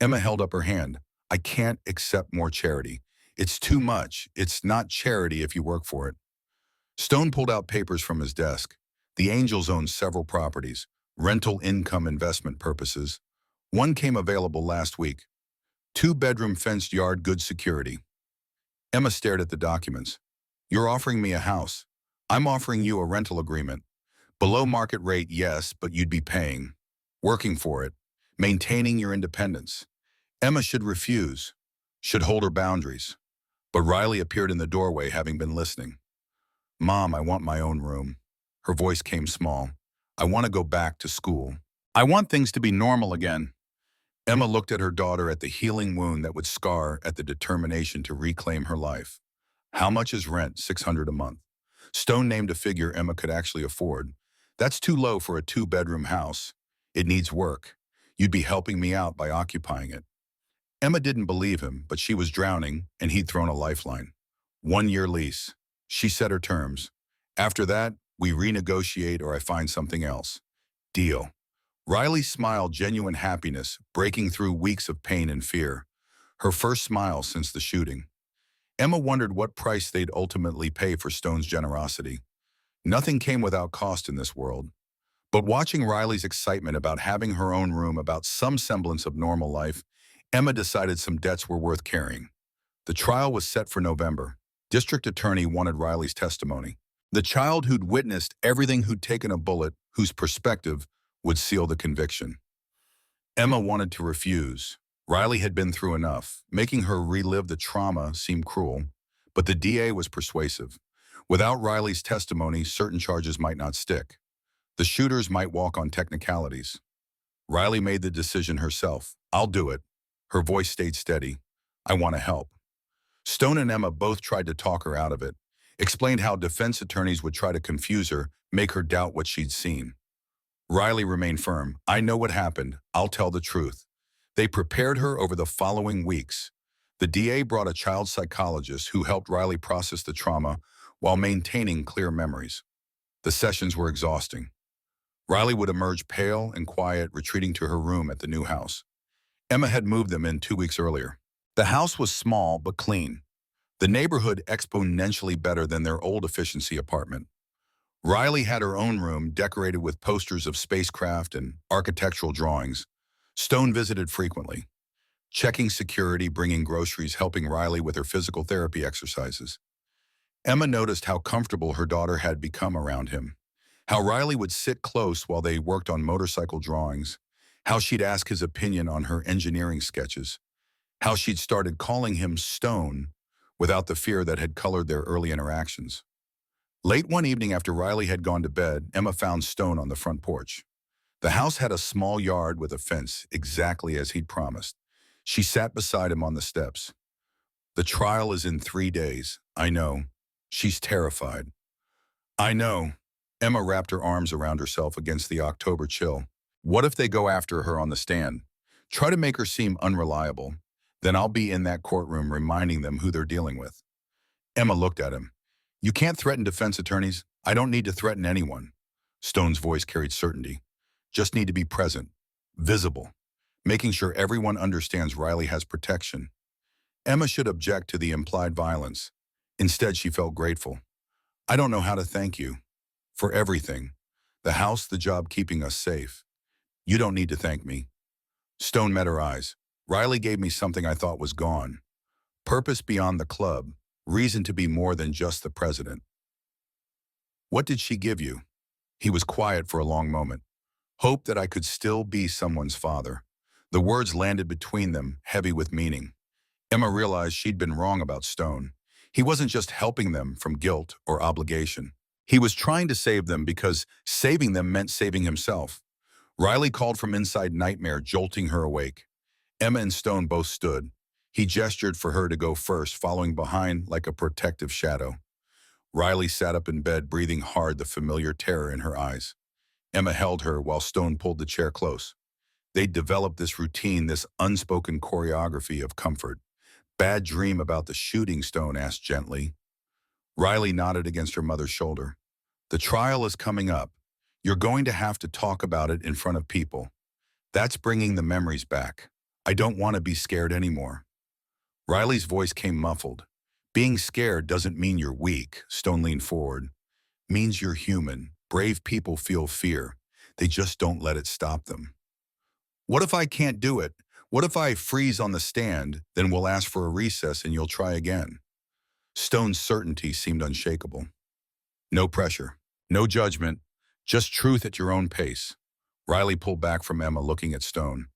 Emma held up her hand. I can't accept more charity. It's too much. It's not charity if you work for it. Stone pulled out papers from his desk. The Angels owned several properties, rental income investment purposes. One came available last week. 2-bedroom fenced yard, good security. Emma stared at the documents. You're offering me a house. I'm offering you a rental agreement. Below market rate, yes, but you'd be paying. Working for it. Maintaining your independence. Emma should refuse. Should hold her boundaries. But Riley appeared in the doorway, having been listening. Mom, I want my own room. Her voice came small. I want to go back to school. I want things to be normal again. Emma looked at her daughter, at the healing wound that would scar, at the determination to reclaim her life. How much is rent? $600 a month. Stone named a figure Emma could actually afford. That's too low for a 2-bedroom house. It needs work. You'd be helping me out by occupying it. Emma didn't believe him, but she was drowning, and he'd thrown a lifeline. 1-year lease. She set her terms. After that, we renegotiate or I find something else. Deal. Riley smiled, genuine happiness, breaking through weeks of pain and fear. Her first smile since the shooting. Emma wondered what price they'd ultimately pay for Stone's generosity. Nothing came without cost in this world. But watching Riley's excitement about having her own room, about some semblance of normal life, Emma decided some debts were worth carrying. The trial was set for November. District Attorney wanted Riley's testimony. The child who'd witnessed everything, who'd taken a bullet, whose perspective would seal the conviction. Emma wanted to refuse. Riley had been through enough. Making her relive the trauma seemed cruel, but the DA was persuasive. Without Riley's testimony, certain charges might not stick. The shooters might walk on technicalities. Riley made the decision herself. I'll do it. Her voice stayed steady. I want to help. Stone and Emma both tried to talk her out of it, explained how defense attorneys would try to confuse her, make her doubt what she'd seen. Riley remained firm. I know what happened. I'll tell the truth. They prepared her over the following weeks. The DA brought a child psychologist who helped Riley process the trauma while maintaining clear memories. The sessions were exhausting. Riley would emerge pale and quiet, retreating to her room at the new house. Emma had moved them in 2 weeks earlier. The house was small but clean. The neighborhood exponentially better than their old efficiency apartment. Riley had her own room decorated with posters of spacecraft and architectural drawings. Stone visited frequently, checking security, bringing groceries, helping Riley with her physical therapy exercises. Emma noticed how comfortable her daughter had become around him, how Riley would sit close while they worked on motorcycle drawings, how she'd ask his opinion on her engineering sketches, how she'd started calling him Stone without the fear that had colored their early interactions. Late one evening after Riley had gone to bed, Emma found Stone on the front porch. The house had a small yard with a fence, exactly as he'd promised. She sat beside him on the steps. The trial is in 3 days. I know. She's terrified. I know. Emma wrapped her arms around herself against the October chill. What if they go after her on the stand? Try to make her seem unreliable. Then I'll be in that courtroom reminding them who they're dealing with. Emma looked at him. You can't threaten defense attorneys. I don't need to threaten anyone. Stone's voice carried certainty. Just need to be present, visible, making sure everyone understands Riley has protection. Emma should object to the implied violence. Instead, she felt grateful. I don't know how to thank you. For everything. The house, the job keeping us safe. You don't need to thank me. Stone met her eyes. Riley gave me something I thought was gone. Purpose beyond the club. Reason to be more than just the president. What did she give you? He was quiet for a long moment. Hope that I could still be someone's father. The words landed between them, heavy with meaning. Emma realized she'd been wrong about Stone. He wasn't just helping them from guilt or obligation. He was trying to save them because saving them meant saving himself. Riley called from inside nightmare, jolting her awake. Emma and Stone both stood. He gestured for her to go first, following behind like a protective shadow. Riley sat up in bed, breathing hard, the familiar terror in her eyes. Emma held her while Stone pulled the chair close. They'd developed this routine, this unspoken choreography of comfort. Bad dream about the shooting, Stone asked gently. Riley nodded against her mother's shoulder. The trial is coming up. You're going to have to talk about it in front of people. That's bringing the memories back. I don't want to be scared anymore. Riley's voice came muffled. Being scared doesn't mean you're weak, Stone leaned forward. Means you're human. Brave people feel fear. They just don't let it stop them. What if I can't do it? What if I freeze on the stand? Then we'll ask for a recess and you'll try again. Stone's certainty seemed unshakable. No pressure, no judgment, just truth at your own pace. Riley pulled back from Emma, looking at Stone.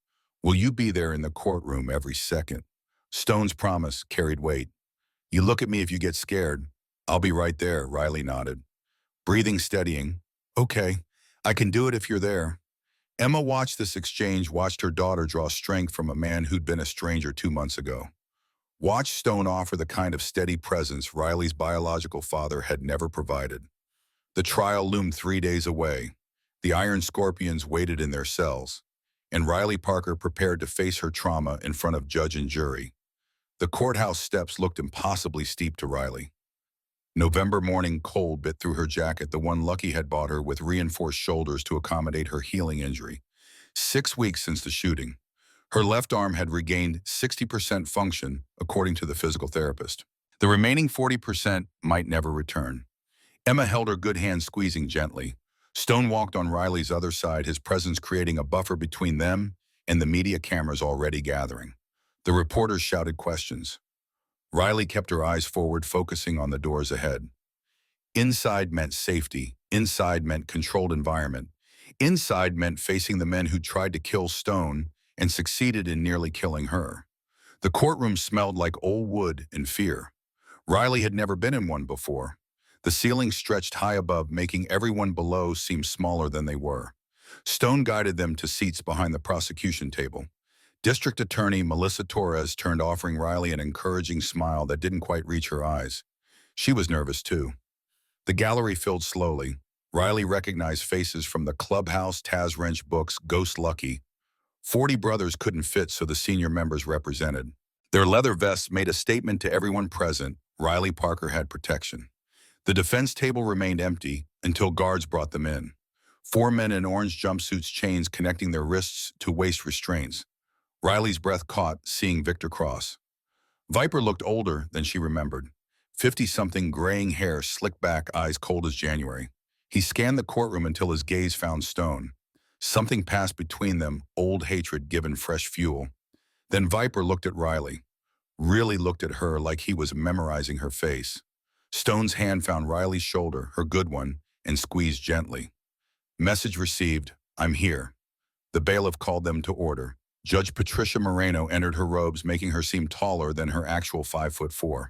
Will you be there in the courtroom every second? Stone's promise carried weight. You look at me if you get scared. I'll be right there, Riley nodded. Breathing steadying. Okay, I can do it if you're there. Emma watched this exchange, watched her daughter draw strength from a man who'd been a stranger 2 months ago. Watched Stone offer the kind of steady presence Riley's biological father had never provided. The trial loomed 3 days away. The Iron Scorpions waited in their cells, and Riley Parker prepared to face her trauma in front of judge and jury. The courthouse steps looked impossibly steep to Riley. November morning cold bit through her jacket, the one Lucky had bought her with reinforced shoulders to accommodate her healing injury. 6 weeks since the shooting. Her left arm had regained 60% function, according to the physical therapist. The remaining 40% might never return. Emma held her good hand, squeezing gently. Stone walked on Riley's other side, his presence creating a buffer between them and the media cameras already gathering. The reporters shouted questions. Riley kept her eyes forward, focusing on the doors ahead. Inside meant safety. Inside meant controlled environment. Inside meant facing the men who tried to kill Stone and succeeded in nearly killing her. The courtroom smelled like old wood and fear. Riley had never been in one before. The ceiling stretched high above, making everyone below seem smaller than they were. Stone guided them to seats behind the prosecution table. District Attorney Melissa Torres turned, offering Riley an encouraging smile that didn't quite reach her eyes. She was nervous too. The gallery filled slowly. Riley recognized faces from the Clubhouse, Taz Wrench books, Ghost Lucky. 40 brothers couldn't fit, so the senior members represented. Their leather vests made a statement to everyone present. Riley Parker had protection. The defense table remained empty until guards brought them in. 4 men in orange jumpsuits, chains connecting their wrists to waist restraints. Riley's breath caught, seeing Victor Cross. Viper looked older than she remembered. 50-something, graying hair, slicked back, eyes cold as January. He scanned the courtroom until his gaze found Stone. Something passed between them, old hatred given fresh fuel. Then Viper looked at Riley. Really looked at her like he was memorizing her face. Stone's hand found Riley's shoulder, her good one, and squeezed gently. Message received, I'm here. The bailiff called them to order. Judge Patricia Moreno entered her robes, making her seem taller than her actual 5'4".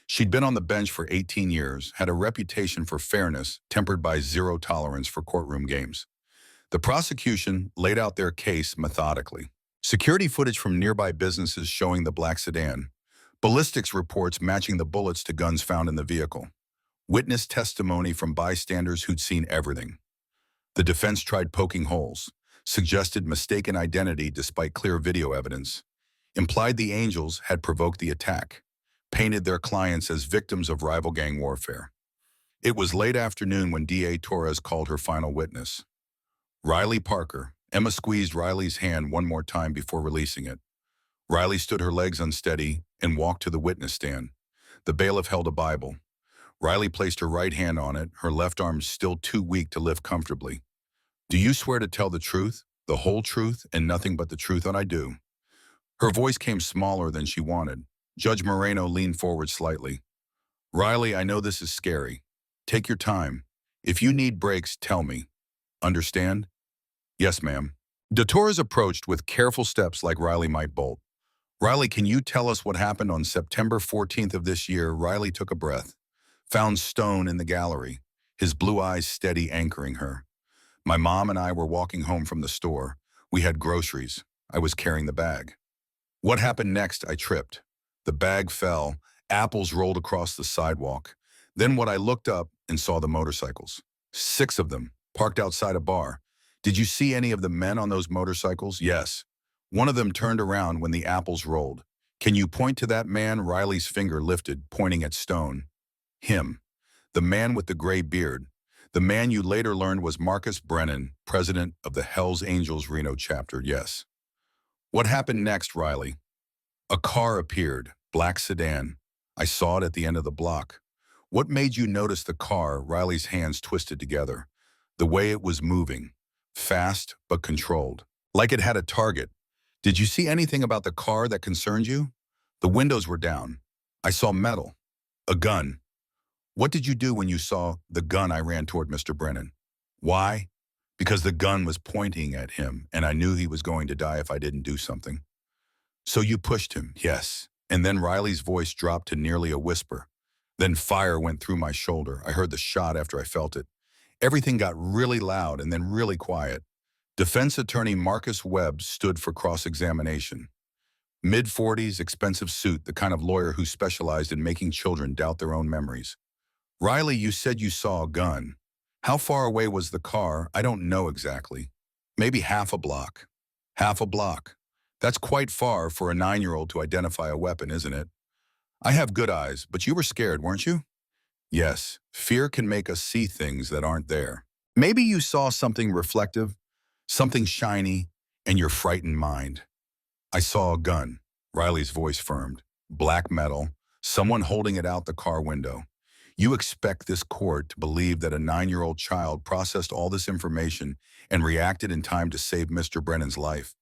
She'd been on the bench for 18 years, had a reputation for fairness, tempered by zero tolerance for courtroom games. The prosecution laid out their case methodically. Security footage from nearby businesses showing the black sedan. Ballistics reports matching the bullets to guns found in the vehicle. Witness testimony from bystanders who'd seen everything. The defense tried poking holes, suggested mistaken identity despite clear video evidence, implied the Angels had provoked the attack, painted their clients as victims of rival gang warfare. It was late afternoon when D.A. Torres called her final witness. Riley Parker. Emma squeezed Riley's hand one more time before releasing it. Riley stood her legs unsteady and walked to the witness stand. The bailiff held a Bible. Riley placed her right hand on it, her left arm still too weak to lift comfortably. "Do you swear to tell the truth, the whole truth, and nothing but the truth?" "And I do." Her voice came smaller than she wanted. Judge Moreno leaned forward slightly. "Riley, I know this is scary. Take your time. If you need breaks, tell me. Understand?" "Yes, ma'am." De Torres approached with careful steps like Riley might bolt. "Riley, can you tell us what happened on September 14th of this year?" Riley took a breath. Found Stone in the gallery, his blue eyes steady anchoring her. "My mom and I were walking home from the store. We had groceries. I was carrying the bag. What happened next? I tripped. The bag fell. Apples rolled across the sidewalk. Then I looked up and saw the motorcycles. 6 of them, parked outside a bar. Did you see any of the men on those motorcycles?" "Yes. One of them turned around when the apples rolled." "Can you point to that man?" Riley's finger lifted, pointing at Stone. "Him. The man with the gray beard. The man you later learned was Marcus Brennan, president of the Hells Angels Reno chapter." "Yes." "What happened next, Riley?" "A car appeared, black sedan. I saw it at the end of the block." "What made you notice the car?" Riley's hands twisted together. "The way it was moving. Fast, but controlled. Like it had a target." "Did you see anything about the car that concerned you?" "The windows were down. I saw metal. A gun." "What did you do when you saw the gun?" "I ran toward Mr. Brennan." "Why?" "Because the gun was pointing at him, and I knew he was going to die if I didn't do something." "So you pushed him?" "Yes." And then Riley's voice dropped to nearly a whisper. "Then fire went through my shoulder. I heard the shot after I felt it. Everything got really loud and then really quiet." Defense attorney Marcus Webb stood for cross-examination. Mid-40s, expensive suit, the kind of lawyer who specialized in making children doubt their own memories. "Riley, you said you saw a gun. How far away was the car?" "I don't know exactly. Maybe half a block." "Half a block. That's quite far for a 9-year-old to identify a weapon, isn't it?" "I have good eyes, but you were scared, weren't you?" "Yes. Fear can make us see things that aren't there. Maybe you saw something reflective, something shiny, and your frightened mind." "I saw a gun." Riley's voice firmed. "Black metal, someone holding it out the car window." "You expect this court to believe that a 9-year-old child processed all this information and reacted in time to save Mr. Brennan's life?"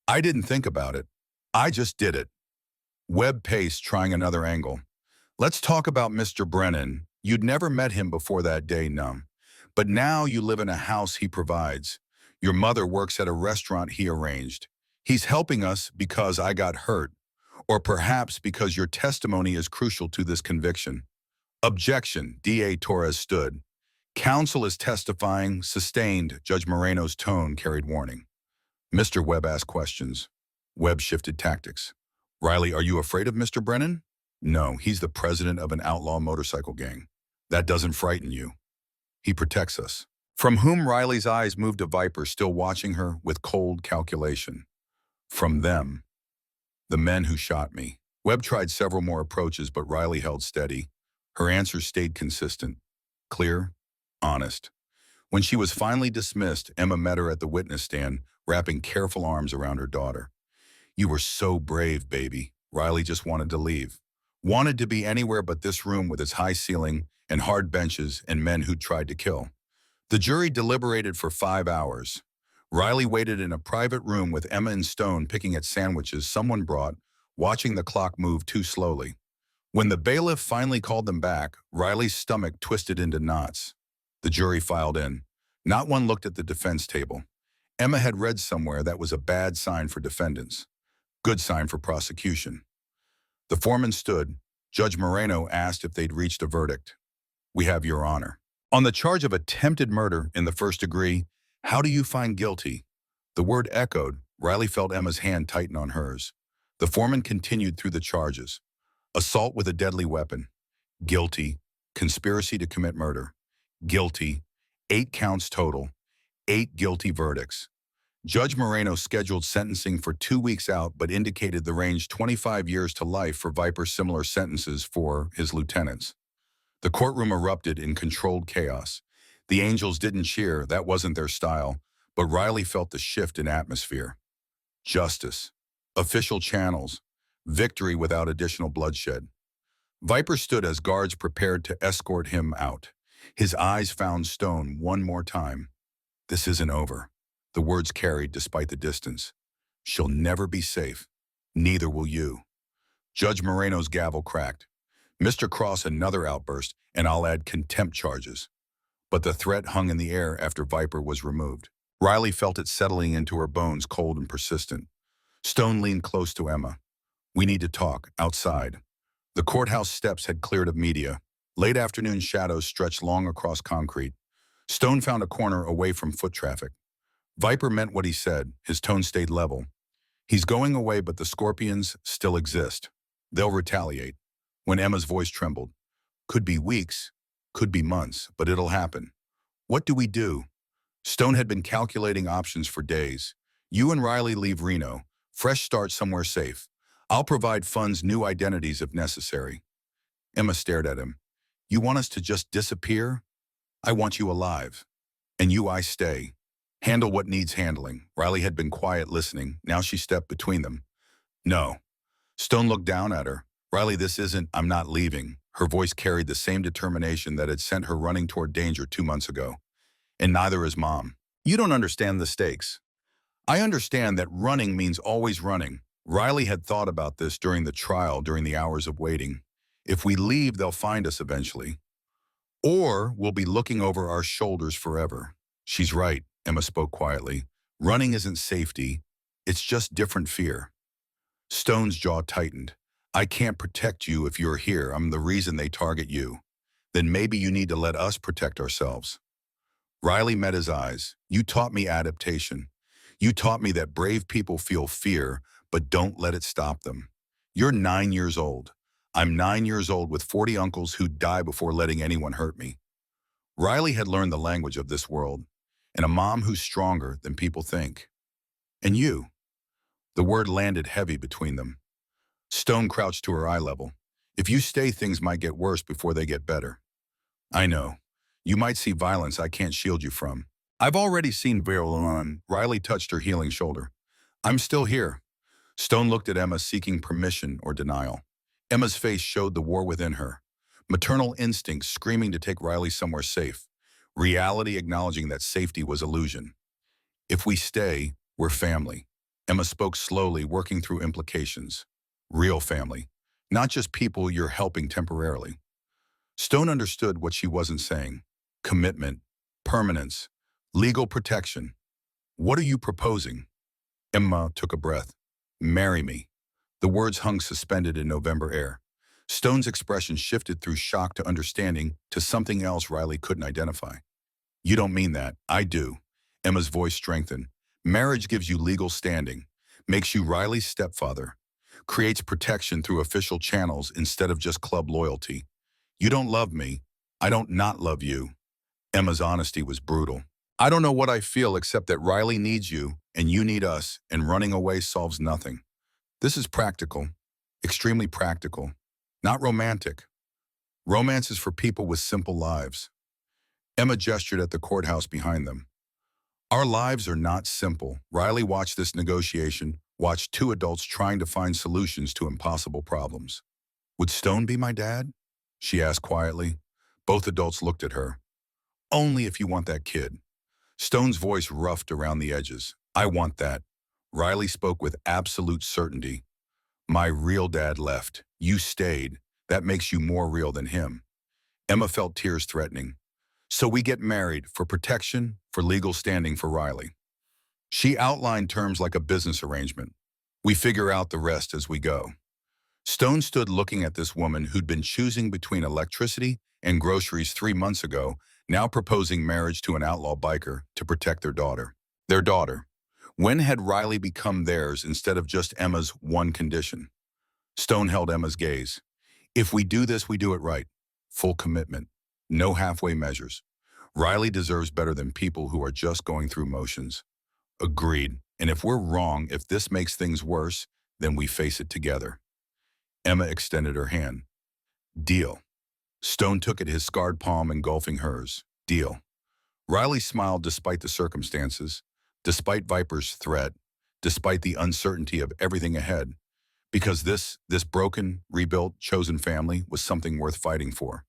"I didn't think about it. I just did it." Webb paced, trying another angle. "Let's talk about Mr. Brennan. You'd never met him before that day, no. But now you live in a house he provides. Your mother works at a restaurant he arranged. He's helping us because I got hurt, or perhaps because your testimony is crucial to this conviction." "Objection." D.A. Torres stood. "Counsel is testifying. Sustained." Judge Moreno's tone carried warning. Mr. Webb asked questions. Webb shifted tactics. "Riley, are you afraid of Mr. Brennan?" "No, he's the president of an outlaw motorcycle gang. That doesn't frighten you. He protects us." From whom? Riley's eyes moved to Viper, still watching her with cold calculation. "From them. The men who shot me." Webb tried several more approaches, but Riley held steady. Her answers stayed consistent. Clear, honest. When she was finally dismissed, Emma met her at the witness stand, wrapping careful arms around her daughter. "You were so brave, baby." Riley just wanted to leave. Wanted to be anywhere but this room with its high ceiling and hard benches and men who'd tried to kill. The jury deliberated for 5 hours. Riley waited in a private room with Emma and Stone picking at sandwiches someone brought, watching the clock move too slowly. When the bailiff finally called them back, Riley's stomach twisted into knots. The jury filed in. Not one looked at the defense table. Emma had read somewhere that was a bad sign for defendants. Good sign for prosecution. The foreman stood. Judge Moreno asked if they'd reached a verdict. "We have, Your Honor." "On the charge of attempted murder in the first degree, how do you find guilty?" The word echoed. Riley felt Emma's hand tighten on hers. The foreman continued through the charges. Assault with a deadly weapon. Guilty. Conspiracy to commit murder. Guilty. 8 counts total. 8 guilty verdicts. Judge Moreno scheduled sentencing for 2 weeks out, but indicated the range 25 years to life for Viper, similar sentences for his lieutenants. The courtroom erupted in controlled chaos. The Angels didn't cheer, that wasn't their style, but Riley felt the shift in atmosphere. Justice, official channels, victory without additional bloodshed. Viper stood as guards prepared to escort him out. His eyes found Stone one more time. This isn't over. The words carried despite the distance. She'll never be safe. Neither will you. Judge Moreno's gavel cracked. Mr. Cross another outburst, and I'll add contempt charges. But the threat hung in the air after Viper was removed. Riley felt it settling into her bones, cold and persistent. Stone leaned close to Emma. We need to talk, outside. The courthouse steps had cleared of media. Late afternoon shadows stretched long across concrete. Stone found a corner away from foot traffic. Viper meant what he said. His tone stayed level. He's going away, but the Scorpions still exist. They'll retaliate. When Emma's voice trembled. Could be weeks, could be months, but it'll happen. What do we do? Stone had been calculating options for days. You and Riley leave Reno. Fresh start somewhere safe. I'll provide funds, new identities if necessary. Emma stared at him. You want us to just disappear? I want you alive. And you, I stay. Handle what needs handling. Riley had been quiet listening. Now she stepped between them. No. Stone looked down at her. Riley, this isn't, I'm not leaving. Her voice carried the same determination that had sent her running toward danger 2 months ago. And neither is Mom. You don't understand the stakes. I understand that running means always running. Riley had thought about this during the trial, during the hours of waiting. If we leave, they'll find us eventually. Or we'll be looking over our shoulders forever. She's right, Emma spoke quietly. Running isn't safety. It's just different fear. Stone's jaw tightened. I can't protect you if you're here. I'm the reason they target you. Then maybe you need to let us protect ourselves. Riley met his eyes. You taught me adaptation. You taught me that brave people feel fear, but don't let it stop them. You're 9 years old. I'm 9 years old with 40 uncles who'd die before letting anyone hurt me. Riley had learned the language of this world, and a mom who's stronger than people think. And you. The word landed heavy between them. Stone crouched to her eye level. If you stay, things might get worse before they get better. I know. You might see violence I can't shield you from. I've already seen violence. Riley touched her healing shoulder. I'm still here. Stone looked at Emma, seeking permission or denial. Emma's face showed the war within her. Maternal instincts screaming to take Riley somewhere safe. Reality acknowledging that safety was illusion. If we stay, we're family. Emma spoke slowly, working through implications. Real family. Not just people you're helping temporarily. Stone understood what she wasn't saying. Commitment, permanence, legal protection. What are you proposing? Emma took a breath. Marry me. The words hung suspended in November air. Stone's expression shifted through shock to understanding to something else Riley couldn't identify. You don't mean that. I do. Emma's voice strengthened. Marriage gives you legal standing, makes you Riley's stepfather, creates protection through official channels instead of just club loyalty. You don't love me. I don't not love you. Emma's honesty was brutal. I don't know what I feel except that Riley needs you and you need us, and running away solves nothing. This is practical, extremely practical, not romantic. Romance is for people with simple lives. Emma gestured at the courthouse behind them. Our lives are not simple. Riley watched this negotiation, watched 2 adults trying to find solutions to impossible problems. Would Stone be my dad? She asked quietly. Both adults looked at her. Only if you want that kid. Stone's voice roughed around the edges. I want that. Riley spoke with absolute certainty. My real dad left. You stayed. That makes you more real than him. Emma felt tears threatening. So we get married for protection, for legal standing for Riley. She outlined terms like a business arrangement. We figure out the rest as we go. Stone stood looking at this woman who'd been choosing between electricity and groceries 3 months ago, now proposing marriage to an outlaw biker to protect their daughter. Their daughter. When had Riley become theirs instead of just Emma's one condition? Stone held Emma's gaze. If we do this, we do it right. Full commitment. No halfway measures. Riley deserves better than people who are just going through motions. Agreed. And if we're wrong, if this makes things worse, then we face it together. Emma extended her hand. Deal. Stone took at his scarred palm, engulfing hers. Deal. Riley smiled despite the circumstances, despite Viper's threat, despite the uncertainty of everything ahead, because this broken, rebuilt, chosen family was something worth fighting for.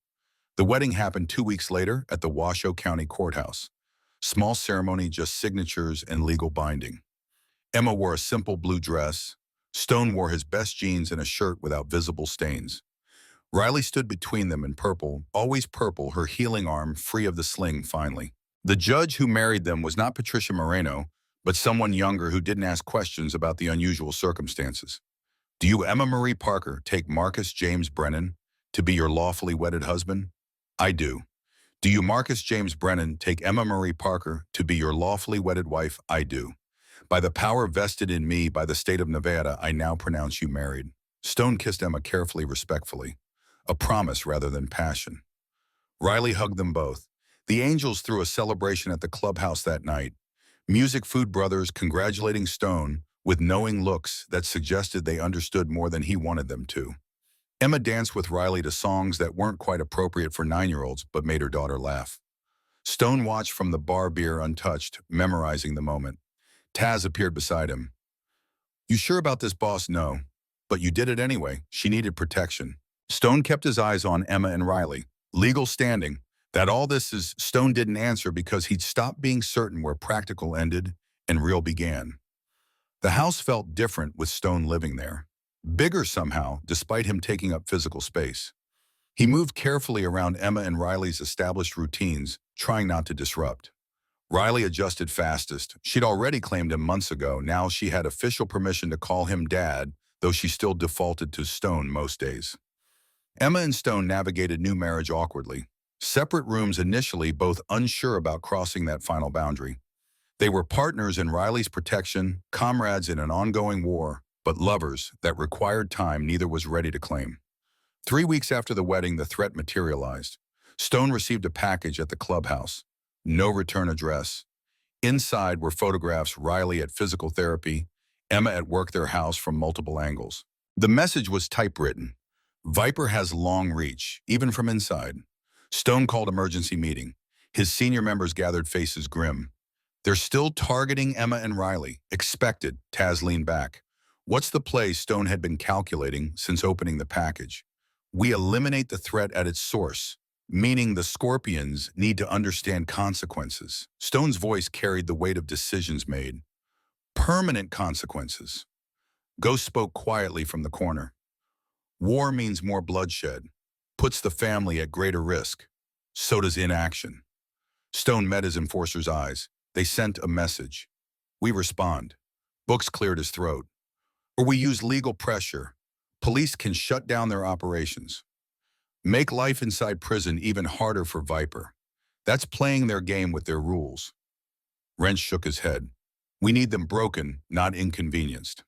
The wedding happened 2 weeks later at the Washoe County Courthouse. Small ceremony, just signatures and legal binding. Emma wore a simple blue dress. Stone wore his best jeans and a shirt without visible stains. Riley stood between them in purple, always purple, her healing arm free of the sling finally. The judge who married them was not Patricia Moreno, but someone younger who didn't ask questions about the unusual circumstances. Do you, Emma Marie Parker, take Marcus James Brennan to be your lawfully wedded husband? I do. Do you, Marcus James Brennan, take Emma Marie Parker to be your lawfully wedded wife? I do. By the power vested in me by the state of Nevada, I now pronounce you married. Stone kissed Emma carefully, respectfully. A promise rather than passion. Riley hugged them both. The Angels threw a celebration at the clubhouse that night. Music Food Brothers congratulating Stone with knowing looks that suggested they understood more than he wanted them to. Emma danced with Riley to songs that weren't quite appropriate for 9-year-olds but made her daughter laugh. Stone watched from the bar, beer untouched, memorizing the moment. Taz appeared beside him. You sure about this, boss? No. But you did it anyway. She needed protection. Stone kept his eyes on Emma and Riley. Legal standing. That all this is, Stone didn't answer because he'd stopped being certain where practical ended and real began. The house felt different with Stone living there. Bigger somehow, despite him taking up physical space. He moved carefully around Emma and Riley's established routines, trying not to disrupt. Riley adjusted fastest. She'd already claimed him months ago. Now she had official permission to call him Dad, though she still defaulted to Stone most days. Emma and Stone navigated new marriage awkwardly. Separate rooms initially, both unsure about crossing that final boundary. They were partners in Riley's protection, comrades in an ongoing war, but lovers that required time neither was ready to claim. 3 weeks after the wedding, the threat materialized. Stone received a package at the clubhouse. No return address. Inside were photographs, Riley at physical therapy, Emma at work, their house from multiple angles. The message was typewritten. Viper has long reach, even from inside. Stone called emergency meeting. His senior members gathered, faces grim. They're still targeting Emma and Riley. Expected. Taz leaned back. What's the play? Stone had been calculating since opening the package. We eliminate the threat at its source, meaning the Scorpions need to understand consequences. Stone's voice carried the weight of decisions made. Permanent consequences. Ghost spoke quietly from the corner. War means more bloodshed, puts the family at greater risk. So does inaction. Stone met his enforcer's eyes. They sent a message. We respond. Books cleared his throat. Or we use legal pressure. Police can shut down their operations. Make life inside prison even harder for Viper. That's playing their game with their rules. Wrench shook his head. We need them broken, not inconvenienced.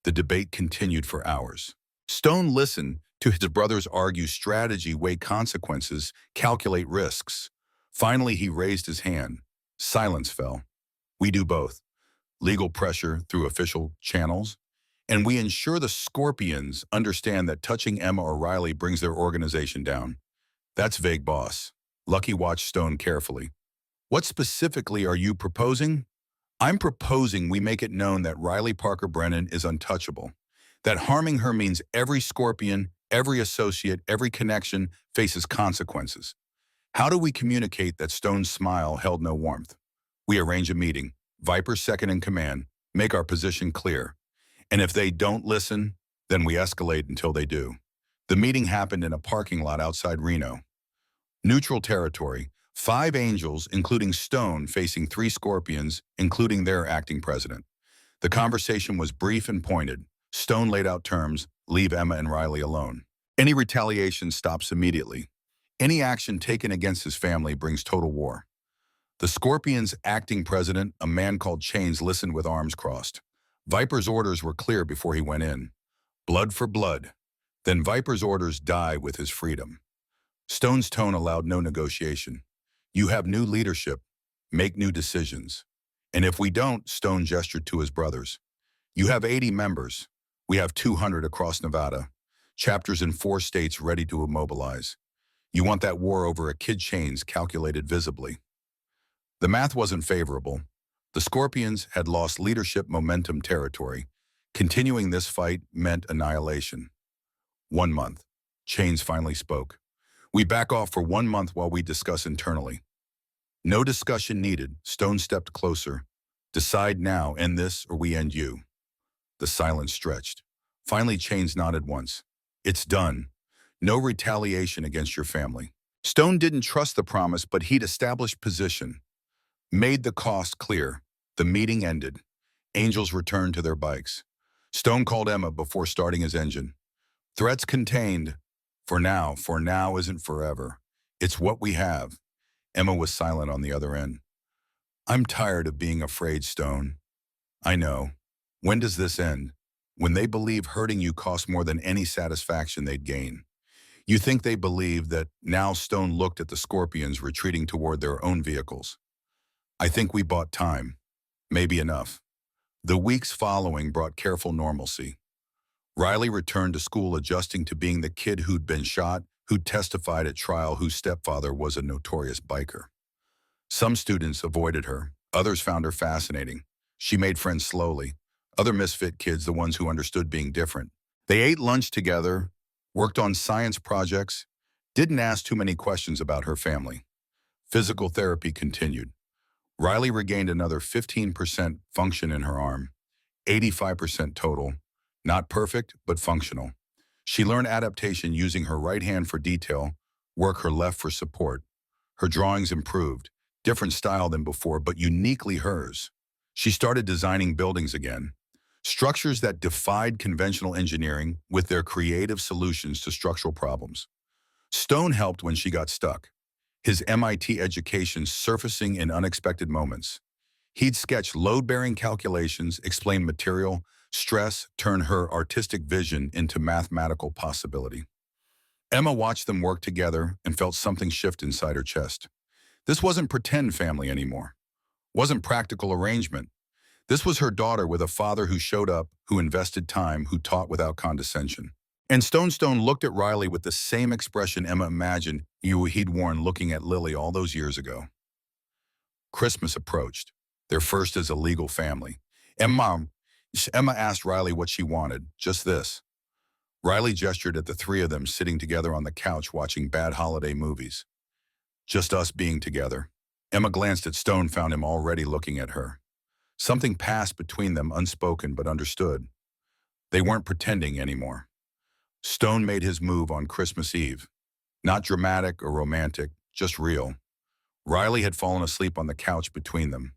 The debate continued for hours. Stone listened to his brothers argue strategy, weigh consequences, calculate risks. Finally, he raised his hand. Silence fell. We do both. Legal pressure through official channels, and we ensure the Scorpions understand that touching Emma or Riley brings their organization down. That's vague, boss. Lucky watched Stone carefully. What specifically are you proposing? I'm proposing we make it known that Riley Parker Brennan is untouchable. That harming her means every Scorpion, every associate, every connection faces consequences. How do we communicate that? Stone's smile held no warmth. We arrange a meeting. Viper's second in command. Make our position clear. And if they don't listen, then we escalate until they do. The meeting happened in a parking lot outside Reno. Neutral territory. 5 Angels, including Stone, facing 3 Scorpions, including their acting president. The conversation was brief and pointed. Stone laid out terms. Leave Emma and Riley alone. Any retaliation stops immediately. Any action taken against his family brings total war. The Scorpions' acting president, a man called Chains, listened with arms crossed. Viper's orders were clear before he went in. Blood for blood. Then Viper's orders die with his freedom. Stone's tone allowed no negotiation. You have new leadership. Make new decisions. And if we don't, Stone gestured to his brothers. You have 80 members. We have 200 across Nevada. Chapters in 4 states ready to immobilize. You want that war over a kid chains calculated visibly. The math wasn't favorable. The Scorpions had lost leadership momentum territory. Continuing this fight meant annihilation. 1 month. Chains finally spoke. We back off for 1 month while we discuss internally. No discussion needed. Stone stepped closer. Decide now, end this or we end you. The silence stretched. Finally, Chains nodded once. It's done. No retaliation against your family. Stone didn't trust the promise, but he'd established position. Made the cost clear. The meeting ended. Angels returned to their bikes. Stone called Emma before starting his engine. Threats contained. For now isn't forever. It's what we have. Emma was silent on the other end. I'm tired of being afraid, Stone. I know. When does this end? When they believe hurting you costs more than any satisfaction they'd gain. You think they believe that? Now Stone looked at the Scorpions retreating toward their own vehicles. I think we bought time. Maybe enough. The weeks following brought careful normalcy. Riley returned to school adjusting to being the kid who'd been shot, who'd testified at trial, whose stepfather was a notorious biker. Some students avoided her. Others found her fascinating. She made friends slowly. Other misfit kids, the ones who understood being different. They ate lunch together, worked on science projects, didn't ask too many questions about her family. Physical therapy continued. Riley regained another 15% function in her arm, 85% total. Not perfect, but functional. She learned adaptation using her right hand for detail, work her left for support. Her drawings improved, different style than before, but uniquely hers. She started designing buildings again, structures that defied conventional engineering with their creative solutions to structural problems. Stone helped when she got stuck, his MIT education surfacing in unexpected moments. He'd sketch load-bearing calculations, explain material, stress, turn her artistic vision into mathematical possibility. Emma watched them work together and felt something shift inside her chest. This wasn't pretend family anymore. Wasn't practical arrangement. This was her daughter with a father who showed up, who invested time, who taught without condescension. And Stone looked at Riley with the same expression Emma imagined he'd worn looking at Lily all those years ago. Christmas approached, their first as a legal family. Emma asked Riley what she wanted, just this. Riley gestured at the three of them sitting together on the couch watching bad holiday movies. Just us being together. Emma glanced at Stone, found him already looking at her. Something passed between them, unspoken but understood. They weren't pretending anymore. Stone made his move on Christmas Eve. Not dramatic or romantic, just real. Riley had fallen asleep on the couch between them.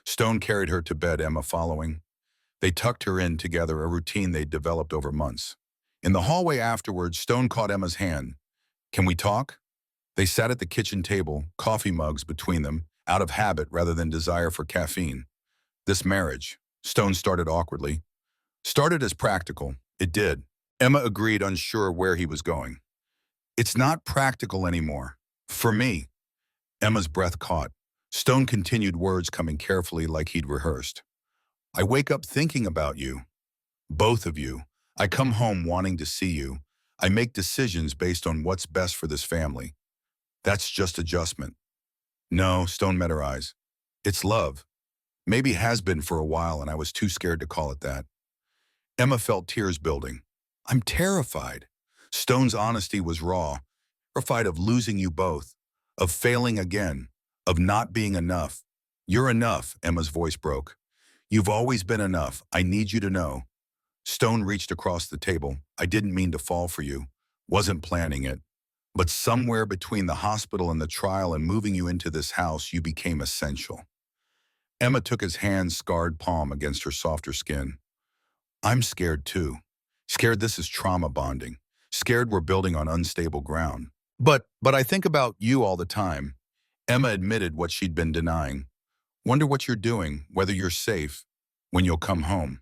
Stone carried her to bed, Emma following. They tucked her in together, a routine they'd developed over months. In the hallway afterwards, Stone caught Emma's hand. Can we talk? They sat at the kitchen table, coffee mugs between them, out of habit rather than desire for caffeine. This marriage, Stone started awkwardly. Started as practical. It did. Emma agreed, unsure where he was going. It's not practical anymore. For me. Emma's breath caught. Stone continued, words coming carefully like he'd rehearsed. I wake up thinking about you. Both of you. I come home wanting to see you. I make decisions based on what's best for this family. That's just adjustment. No, Stone met her eyes. It's love. Maybe has been for a while, and I was too scared to call it that. Emma felt tears building. I'm terrified. Stone's honesty was raw. Terrified of losing you both, of failing again, of not being enough. You're enough, Emma's voice broke. You've always been enough. I need you to know. Stone reached across the table. I didn't mean to fall for you. Wasn't planning it. But somewhere between the hospital and the trial and moving you into this house, you became essential. Emma took his hand-scarred palm against her softer skin. I'm scared too. Scared this is trauma bonding. Scared we're building on unstable ground. But I think about you all the time. Emma admitted what she'd been denying. Wonder what you're doing, whether you're safe, when you'll come home.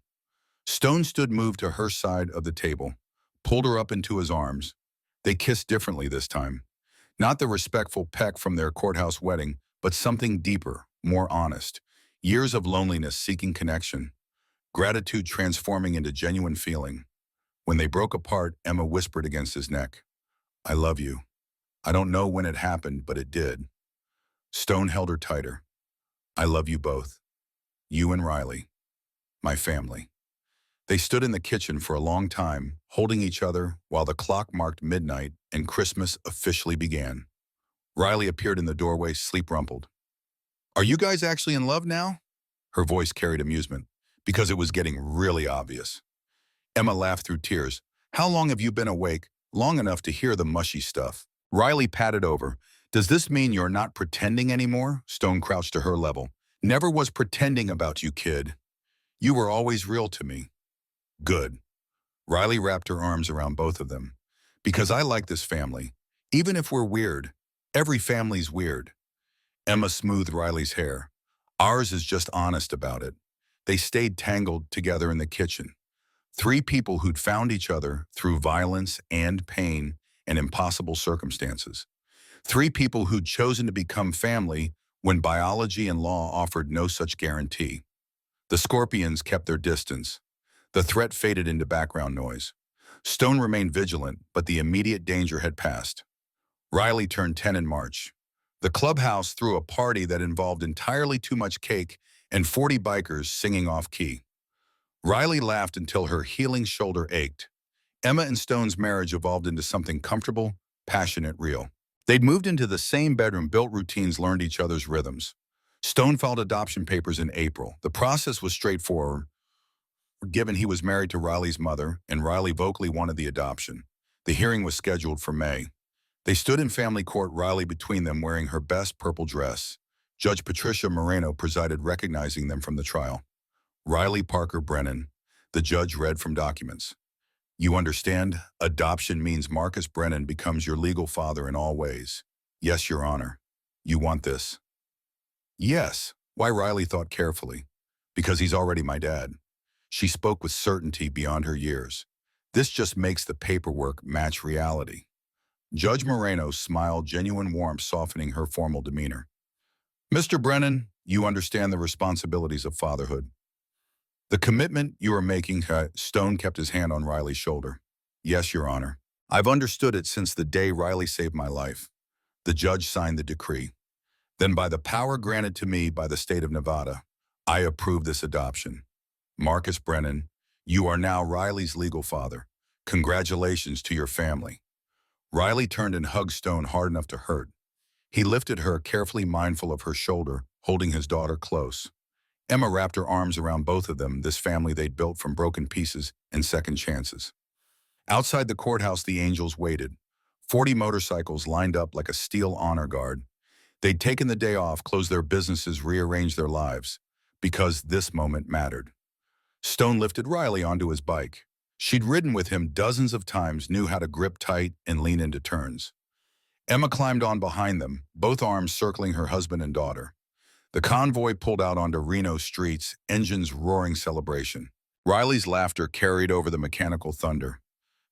Stone stood, moved to her side of the table, pulled her up into his arms. They kissed differently this time. Not the respectful peck from their courthouse wedding, but something deeper, more honest. Years of loneliness seeking connection. Gratitude transforming into genuine feeling. When they broke apart, Emma whispered against his neck, I love you. I don't know when it happened, but it did. Stone held her tighter. I love you both. You and Riley. My family. They stood in the kitchen for a long time, holding each other while the clock marked midnight and Christmas officially began. Riley appeared in the doorway, sleep-rumpled. Are you guys actually in love now? Her voice carried amusement, because it was getting really obvious. Emma laughed through tears. How long have you been awake? Long enough to hear the mushy stuff. Riley patted over. Does this mean you're not pretending anymore? Stone crouched to her level. Never was pretending about you, kid. You were always real to me. Good. Riley wrapped her arms around both of them. Because I like this family. Even if we're weird. Every family's weird. Emma smoothed Riley's hair. Ours is just honest about it. They stayed tangled together in the kitchen. Three people who'd found each other through violence and pain and impossible circumstances. Three people who'd chosen to become family when biology and law offered no such guarantee. The Scorpions kept their distance. The threat faded into background noise. Stone remained vigilant, but the immediate danger had passed. Riley turned 10 in March. The clubhouse threw a party that involved entirely too much cake and 40 bikers singing off-key. Riley laughed until her healing shoulder ached. Emma and Stone's marriage evolved into something comfortable, passionate, real. They'd moved into the same bedroom, built routines, learned each other's rhythms. Stone filed adoption papers in April. The process was straightforward, given he was married to Riley's mother and Riley vocally wanted the adoption. The hearing was scheduled for May. They stood in family court, Riley between them wearing her best purple dress. Judge Patricia Moreno presided, recognizing them from the trial. Riley Parker Brennan, the judge read from documents. You understand, adoption means Marcus Brennan becomes your legal father in all ways. Yes, Your Honor. You want this? Yes. Why? Riley thought carefully. Because he's already my dad. She spoke with certainty beyond her years. This just makes the paperwork match reality. Judge Moreno smiled, genuine warmth softening her formal demeanor. Mr. Brennan, you understand the responsibilities of fatherhood. The commitment you are making. Stone kept his hand on Riley's shoulder. Yes, Your Honor. I've understood it since the day Riley saved my life. The judge signed the decree. Then by the power granted to me by the state of Nevada, I approve this adoption. Marcus Brennan, you are now Riley's legal father. Congratulations to your family. Riley turned and hugged Stone hard enough to hurt. He lifted her, carefully mindful of her shoulder, holding his daughter close. Emma wrapped her arms around both of them, this family they'd built from broken pieces and second chances. Outside the courthouse, the angels waited. 40 motorcycles lined up like a steel honor guard. They'd taken the day off, closed their businesses, rearranged their lives, because this moment mattered. Stone lifted Riley onto his bike. She'd ridden with him dozens of times, knew how to grip tight and lean into turns. Emma climbed on behind them, both arms circling her husband and daughter. The convoy pulled out onto Reno streets, engines roaring celebration. Riley's laughter carried over the mechanical thunder.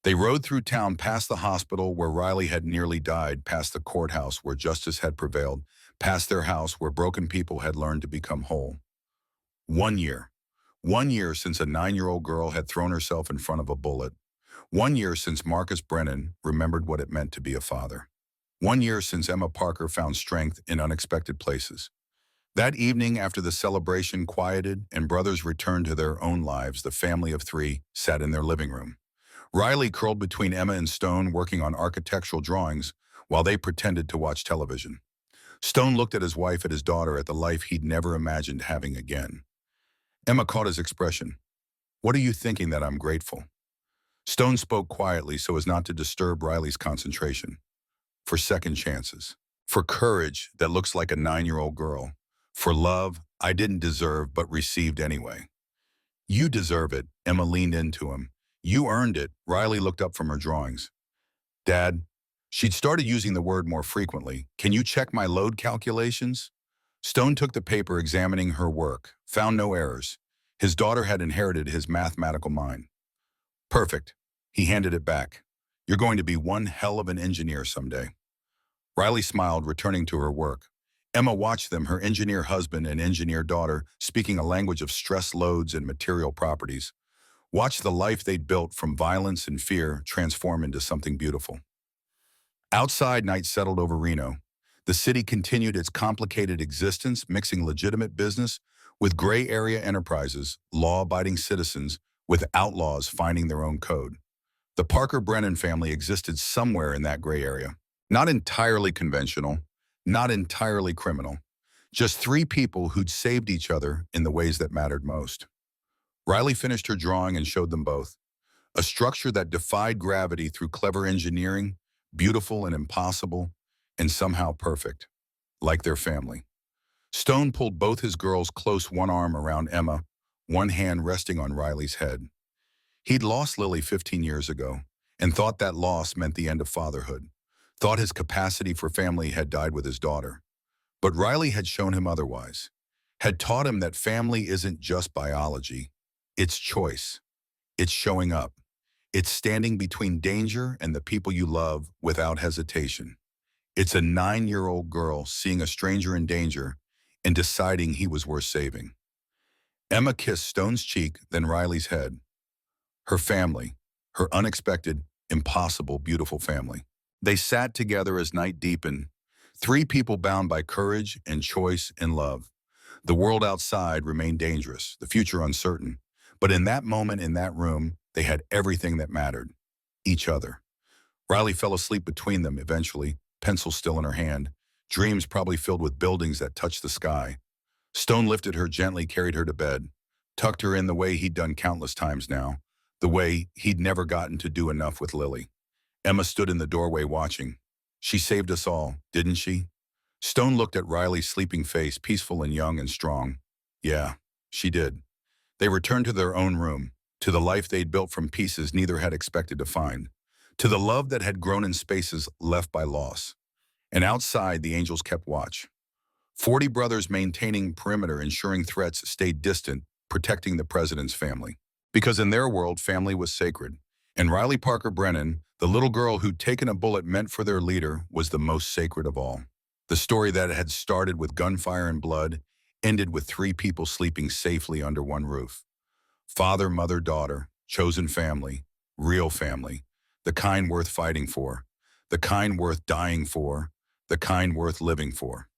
They rode through town, past the hospital where Riley had nearly died, past the courthouse where justice had prevailed, past their house where broken people had learned to become whole. 1 year. 1 year since a 9-year-old girl had thrown herself in front of a bullet. 1 year since Marcus Brennan remembered what it meant to be a father. 1 year since Emma Parker found strength in unexpected places. That evening, after the celebration quieted and brothers returned to their own lives, the family of three sat in their living room. Riley curled between Emma and Stone, working on architectural drawings while they pretended to watch television. Stone looked at his wife, at his daughter, at the life he'd never imagined having again. Emma caught his expression. What are you thinking that I'm grateful? Stone spoke quietly so as not to disturb Riley's concentration. For second chances. For courage that looks like a 9-year-old girl. For love I didn't deserve but received anyway. You deserve it, Emma leaned into him. You earned it. Riley looked up from her drawings. Dad, she'd started using the word more frequently. Can you check my load calculations? Stone took the paper, examining her work, found no errors. His daughter had inherited his mathematical mind. Perfect. He handed it back. You're going to be one hell of an engineer someday. Riley smiled, returning to her work. Emma watched them, her engineer husband and engineer daughter, speaking a language of stress loads and material properties. Watched the life they'd built from violence and fear transform into something beautiful. Outside, night settled over Reno. The city continued its complicated existence, mixing legitimate business with gray area enterprises, law-abiding citizens with outlaws finding their own code. The Parker Brennan family existed somewhere in that gray area. Not entirely conventional, not entirely criminal. Just three people who'd saved each other in the ways that mattered most. Riley finished her drawing and showed them both. A structure that defied gravity through clever engineering, beautiful and impossible, and somehow perfect, like their family. Stone pulled both his girls close, one arm around Emma, one hand resting on Riley's head. He'd lost Lily 15 years ago and thought that loss meant the end of fatherhood, thought his capacity for family had died with his daughter. But Riley had shown him otherwise, had taught him that family isn't just biology, it's choice, it's showing up, it's standing between danger and the people you love without hesitation. It's a 9-year-old girl seeing a stranger in danger and deciding he was worth saving. Emma kissed Stone's cheek, then Riley's head. Her family, her unexpected, impossible, beautiful family. They sat together as night deepened, three people bound by courage and choice and love. The world outside remained dangerous, the future uncertain. But in that moment, in that room, they had everything that mattered. Each other. Riley fell asleep between them eventually, pencil still in her hand, dreams probably filled with buildings that touched the sky. Stone lifted her gently, carried her to bed, tucked her in the way he'd done countless times now, the way he'd never gotten to do enough with Lily. Emma stood in the doorway watching. She saved us all, didn't she? Stone looked at Riley's sleeping face, peaceful and young and strong. Yeah, she did. They returned to their own room, to the life they'd built from pieces neither had expected to find, to the love that had grown in spaces left by loss. And outside, the angels kept watch. 40 brothers maintaining perimeter, ensuring threats stayed distant, protecting the president's family. Because in their world, family was sacred. And Riley Parker Brennan, the little girl who'd taken a bullet meant for their leader, was the most sacred of all. The story that had started with gunfire and blood ended with three people sleeping safely under one roof. Father, mother, daughter, chosen family, real family, the kind worth fighting for, the kind worth dying for, the kind worth living for.